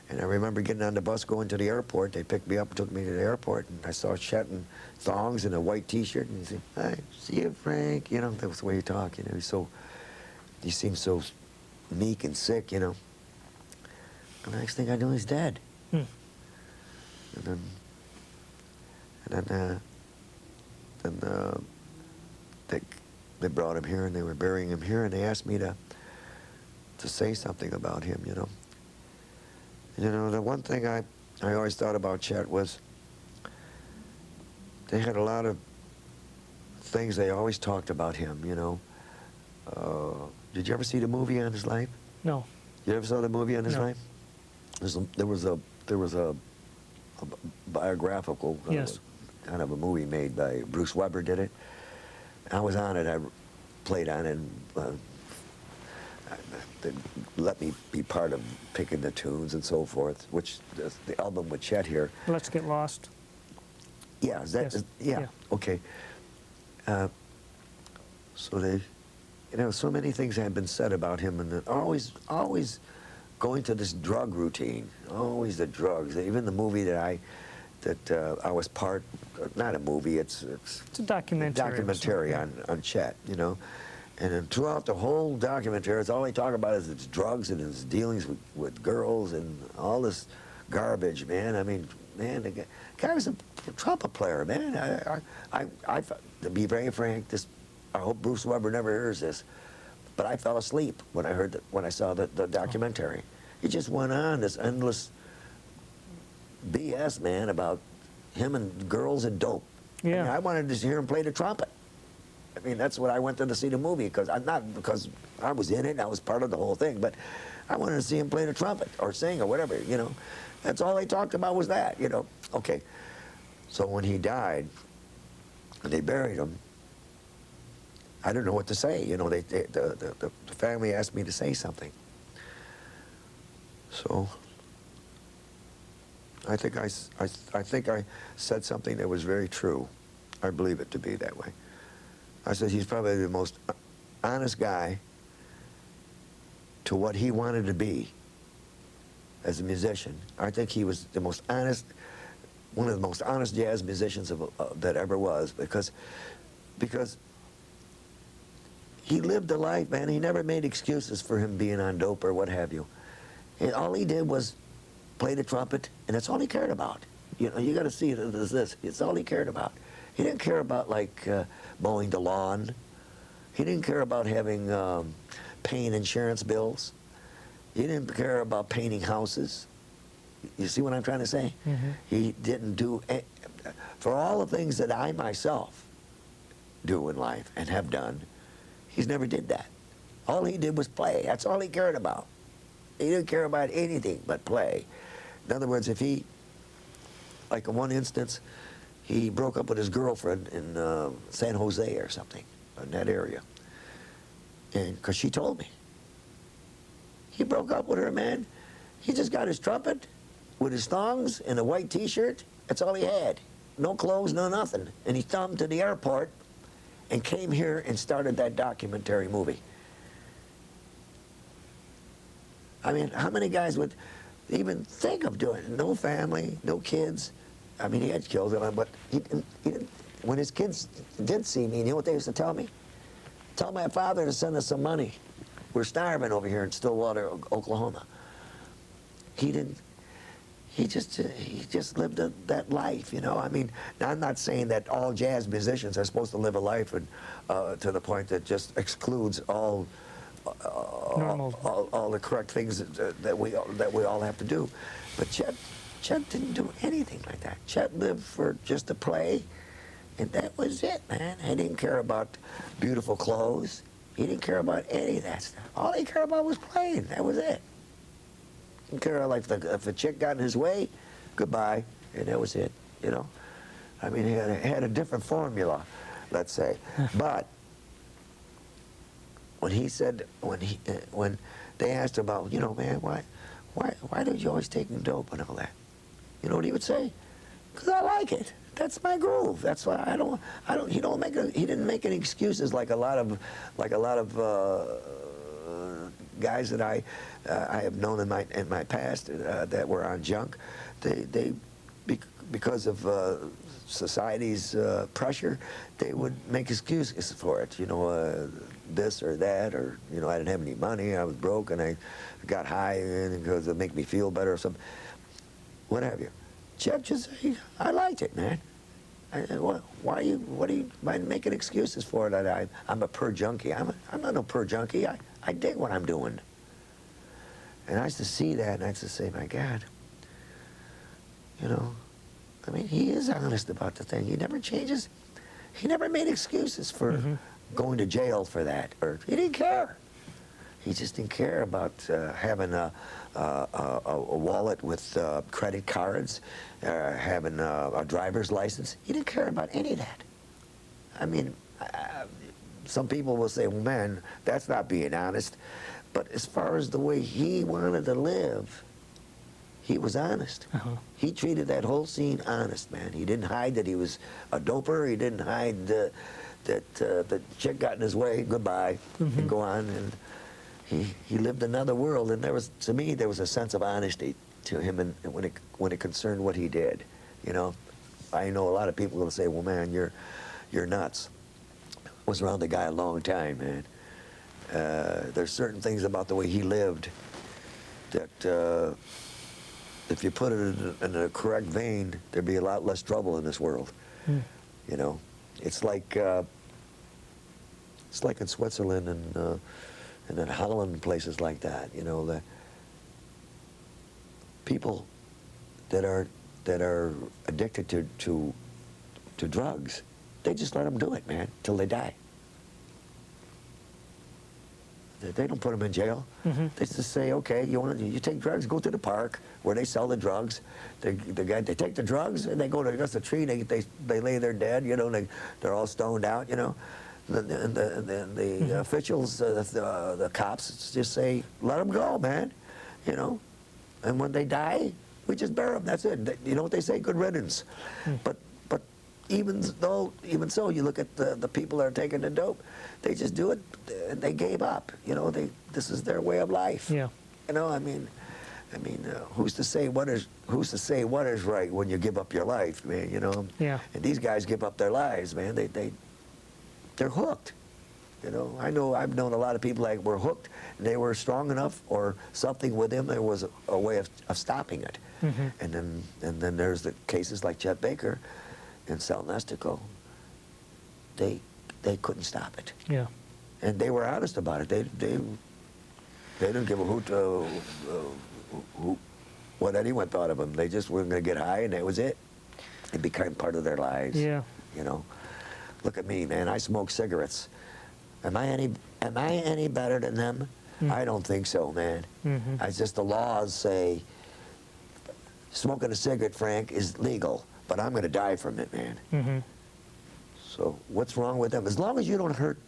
And I remember getting on the bus, going to the airport. They picked me up and took me to the airport. And I saw Chet in thongs and a white T-shirt. And he said, "Hi, see you, Frank." You know, that was the way he talked. You know, he seemed so meek and sick. You know. And the next thing I knew, he's dead. Hmm. And then they brought him here and they were burying him here, and they asked me to say something about him, you know. And, you know, the one thing I always thought about Chet was they had a lot of things they always talked about him, you know. Did you ever see the movie on his life? No. You ever saw the movie on his No. life? There was a biographical kind of a movie made by Bruce Weber did it. I was on it. I played on it. And, they let me be part of picking the tunes and so forth, which the album with Chet here. Let's Get Lost. Yeah, yeah, okay. So they, you know, so many things had been said about him, and always going to this drug routine, always the drugs. Even the movie that I was part, not a movie, it's a documentary. Documentary on Chet, you know. And then throughout the whole documentary, it's all they talk about is his drugs and his dealings with girls and all this garbage, man. I mean, man, the guy was a trumpet player, man. I to be very frank, I hope Bruce Weber never hears this, but I fell asleep when I saw the documentary. It just went on this endless BS, man, about him and girls and dope. Yeah. I mean, I wanted to hear him play the trumpet. I mean, that's what I went to see the movie, not because I was in it and I was part of the whole thing, but I wanted to see him play the trumpet or sing or whatever, you know. That's all they talked about was that, you know. Okay, so when he died, and they buried him, I didn't know what to say, you know. The family asked me to say something. So I think I said something that was very true. I believe it to be that way. I said he's probably the most honest guy to what he wanted to be as a musician. I think he was the most honest, one of the most honest jazz musicians that ever was, because he lived a life, man. He never made excuses for him being on dope or what have you. And all he did was play the trumpet, and that's all he cared about. You know, you got to see it as this. It's all he cared about. He didn't care about, like, mowing the lawn. He didn't care about having paying insurance bills. He didn't care about painting houses. You see what I'm trying to say? Mm-hmm. He didn't do, for all the things that I myself do in life and have done, he's never did that. All he did was play. That's all he cared about. He didn't care about anything but play. In other words, if he, like in one instance, he broke up with his girlfriend in San Jose or something, in that area. And because she told me. He broke up with her, man. He just got his trumpet with his thongs and a white T-shirt. That's all he had. No clothes, no nothing. And he thumbed to the airport and came here and started that documentary movie. I mean, how many guys would even think of doing it? No family, no kids. I mean, he had children, but he didn't, when his kids did see me, you know what they used to tell me? Tell my father to send us some money. We're starving over here in Stillwater, Oklahoma. He didn't. He just lived that life, you know. I mean, now I'm not saying that all jazz musicians are supposed to live a life and, to the point that just excludes all the correct things that we all have to do. But Chet didn't do anything like that. Chet lived for just to play, and that was it, man. He didn't care about beautiful clothes. He didn't care about any of that stuff. All he cared about was playing. That was it. He didn't care, like, if a chick got in his way, goodbye, and that was it, you know. I mean, he had a different formula, let's say. But when he said, when they asked about, you know, man, why don't you always taking dope and all that? You know what he would say? Because I like it. That's my groove. That's why he didn't make any excuses like a lot of guys that I have known in my past that were on junk. Because of society's pressure, they would make excuses for it. You know, this or that, or, you know, I didn't have any money, I was broke, and I got high because it make me feel better or something. What have you? Chet just say, I liked it, man. What are you making excuses for it? That I'm a pure junkie. I'm not no pure junkie. I dig what I'm doing. And I used to see that, and I used to say, my God, you know, I mean, he is honest about the thing. He never changes. He never made excuses for going to jail for that, or he didn't care. He just didn't care about having a wallet with credit cards, having a driver's license. He didn't care about any of that. I mean, some people will say, well, man, that's not being honest. But as far as the way he wanted to live, he was honest. He treated that whole scene honest, man. He didn't hide that he was a doper. He didn't hide that the chick got in his way, goodbye, and go on. And he lived another world, and to me, there was a sense of honesty to him, and when it concerned what he did. You know, I know a lot of people will say, "Well, man, you're nuts." I was around the guy a long time, man. There's certain things about the way he lived that if you put it in a correct vein, there'd be a lot less trouble in this world. You know, it's like in Switzerland and in Holland, places like that. You know, the people that are addicted to drugs, they just let them do it, man, till they die. They don't put them in jail. They just say, okay, you take drugs, go to the park where they sell the drugs. They take the drugs and they go to against a tree. They lay there dead. You know, they're all stoned out. You know, the officials, the cops, just say, let them go, man. You know, and when they die, we just bury them. That's it. You know what they say? Good riddance. But even so, you look at the people that are taking the dope, they just do it, and they gave up. You know, this is their way of life. Yeah. You know, I mean, who's to say what is right when you give up your life, man? You know. Yeah. And these guys give up their lives, man. They're hooked. You know, I've known a lot of people that were hooked, and they were strong enough, or something with them. There was a way of stopping it. And then there's the cases like Chet Baker in Sal Nestico. They couldn't stop it. Yeah. And they were honest about it. They didn't give a hoot what anyone thought of them. They just were going to get high, and that was it. It became part of their lives. Yeah. You know, look at me, man. I smoke cigarettes. Am I any better than them? I don't think so, man. It's just the laws say smoking a cigarette, Frank, is legal, but I'm going to die from it, man. So what's wrong with them? As long as you don't hurt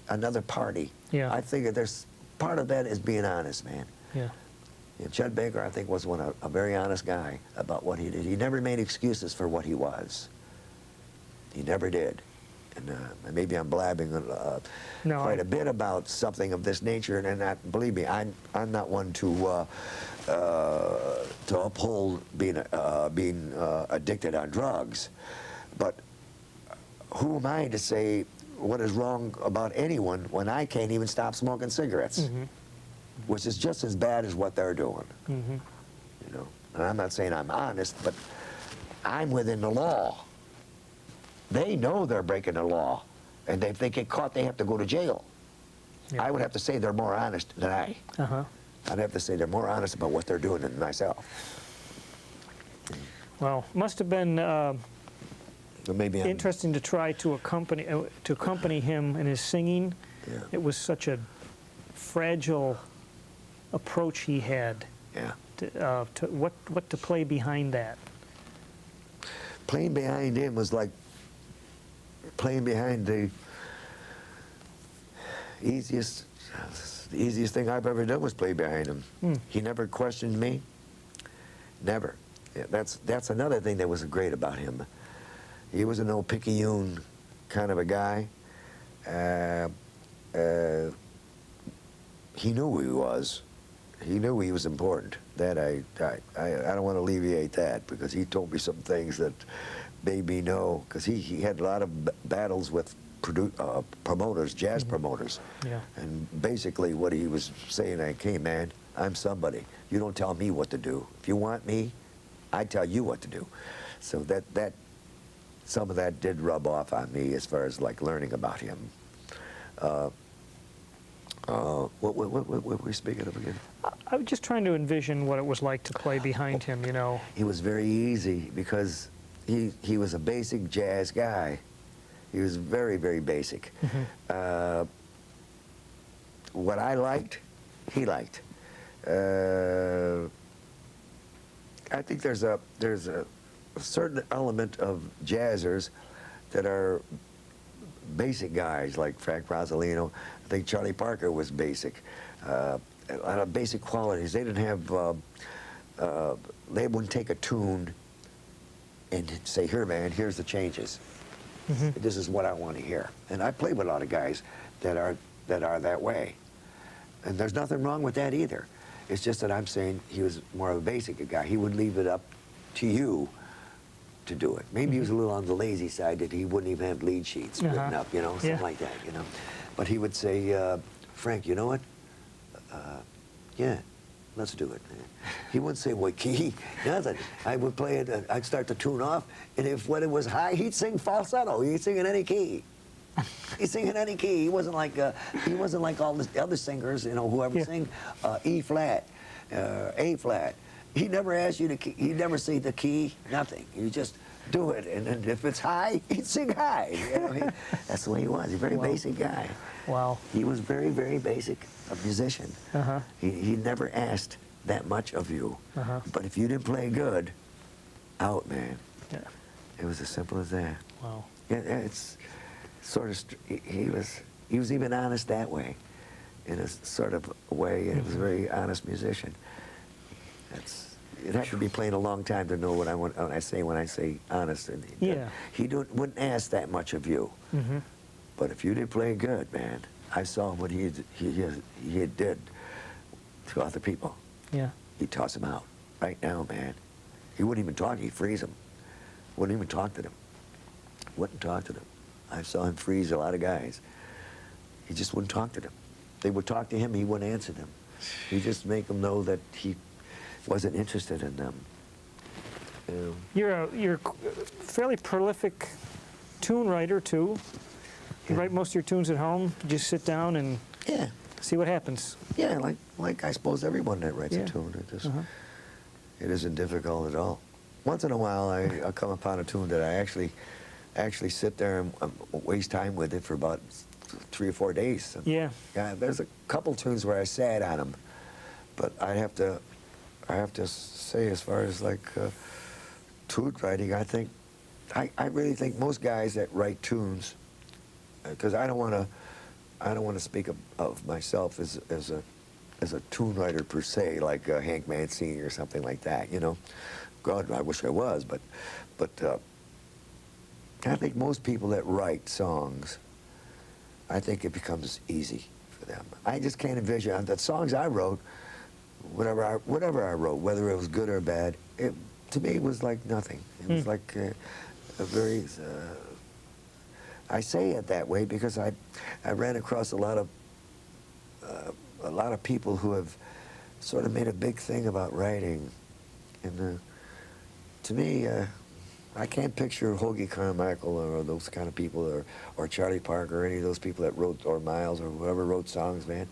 another party, I figure there's part of that is being honest, man. Yeah. And Chet Baker, I think, was a very honest guy about what he did. He never made excuses for what he was. He never did. And maybe I'm blabbing No, quite a bit about something of this nature, and not, believe me, I'm not one to uphold being addicted on drugs, but who am I to say what is wrong about anyone when I can't even stop smoking cigarettes, which is just as bad as what they're doing. You know, and I'm not saying I'm honest, but I'm within the law. They know they're breaking the law, and if they get caught, they have to go to jail. Yeah. I would have to say they're more honest than I. I'd have to say they're more honest about what they're doing than myself. Well, must have been But maybe I'm, interesting to try to accompany him in his singing. Yeah. It was such a fragile approach he had. Yeah. To what to play behind that. Playing behind him was like playing behind the easiest thing I've ever done was play behind him. He never questioned me. Never. Yeah, that's another thing that was great about him. He was an old picayune kind of a guy. He knew who he was. He knew he was important. That I don't want to alleviate that, because he told me some things that made me know, because he had a lot of battles with promoters, jazz promoters. Yeah. And basically what he was saying, like, hey man, I'm somebody. You don't tell me what to do. If you want me, I tell you what to do. So that some of that did rub off on me as far as like learning about him. What were we speaking of again? I was just trying to envision what it was like to play behind him, you know. He was very easy because he was a basic jazz guy. He was very, very basic. What I liked, he liked. I think there's a certain element of jazzers that are basic guys, like Frank Rosalino. I think Charlie Parker was basic. A lot of basic qualities. They didn't have, they wouldn't take a tune and say, here man, here's the changes. This is what I want to hear. And I play with a lot of guys that are that way. And there's nothing wrong with that either. It's just that I'm saying he was more of a basic guy. He would leave it up to you to do it. Maybe he was a little on the lazy side, that he wouldn't even have lead sheets written up, you know, something like that, you know. But he would say, Frank, you know what? Yeah, let's do it. He wouldn't say what key, nothing. I would play it, I'd start the tune off, and if when it was high, he'd sing falsetto. He'd sing in any key. He'd sing in any key. He wasn't like all the other singers, you know, whoever sing E flat, A flat. He never asked you to key. He'd never say the key, nothing. You just do it, and then if it's high, he'd sing high. You know, that's the way he was. He's a very basic guy. Wow. He was very, very basic, a musician. He never asked that much of you. But if you didn't play good, out, man. Yeah. It was as simple as that. Wow. Yeah, it's sort of, he was even honest that way, in a sort of way. He was a very honest musician. You'd have to be playing a long time to know what when I say honest. And he wouldn't ask that much of you. But if you did play good, man, I saw what he did to other people. Yeah. He'd toss them out right now, man. He wouldn't even talk. He'd freeze them. Wouldn't even talk to them. Wouldn't talk to them. I saw him freeze a lot of guys. He just wouldn't talk to them. They would talk to him, he wouldn't answer them. He'd just make them know that he wasn't interested in them. You know. You're a fairly prolific tune writer too. You write most of your tunes at home. You just sit down and see what happens. Yeah, like I suppose everyone that writes a tune. It isn't difficult at all. Once in a while, I'll come upon a tune that I actually sit there and waste time with it for about 3 or 4 days. Yeah. Yeah. There's a couple tunes where I sat on them, but I have to say, as far as like tune writing, I really think most guys that write tunes, because I don't want to speak of myself as a tune writer per se, like Hank Mancini or something like that, you know. God, I wish I was, but I think most people that write songs, I think it becomes easy for them. I just can't envision the songs I wrote, whatever I wrote, whether it was good or bad, to me it was like nothing. It was like a very, I say it that way because I ran across a lot of people who have sort of made a big thing about writing. And to me, I can't picture Hoagie Carmichael or those kind of people, or Charlie Parker, or any of those people that wrote, or Miles, or whoever wrote songs, man.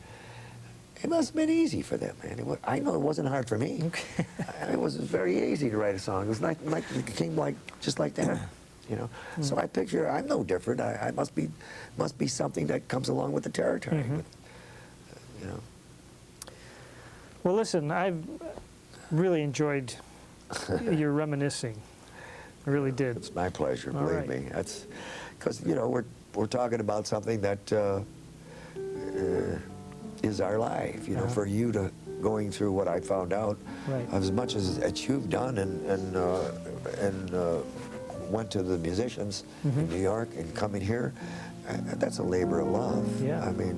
It must have been easy for them, man. I know it wasn't hard for me. Okay. It was very easy to write a song. It was like it came just like that, you know. So I picture I'm no different. I must be something that comes along with the territory, but, you know. Well, listen, I've really enjoyed your reminiscing. I really did. It's my pleasure, All believe right. me. That's because, you know, we're talking about something that is our life. You know, for you to going through what I found out, Right. as much as you've done, and went to the musicians in New York and coming here, that's a labor of love. Yeah. I mean,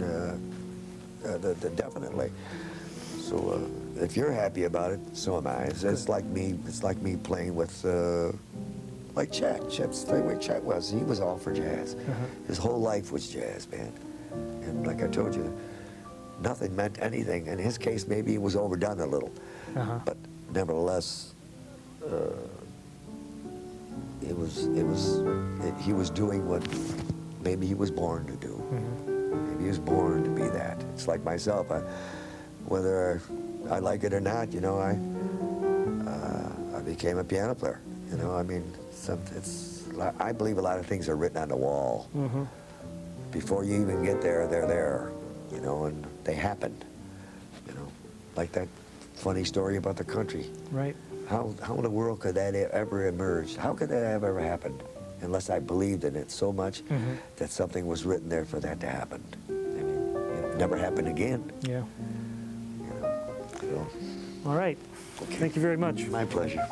definitely. So if you're happy about it, so am I. It's like me. It's like me playing with. Like Chet. Chet's the way Chet was. He was all for jazz. His whole life was jazz, man. And like I told you, nothing meant anything. In his case, maybe it was overdone a little. But nevertheless, he was doing what maybe he was born to do. Maybe he was born to be that. It's like myself. Whether I like it or not, you know, I became a piano player. You know, I mean, I believe a lot of things are written on the wall. Before you even get there, they're there, you know, and they happened, you know, like that funny story about the country. Right. How in the world could that ever emerge? How could that have ever happened unless I believed in it so much that something was written there for that to happen? I mean, it never happened again. Yeah. You know, so, All right. Thank you very much. my pleasure.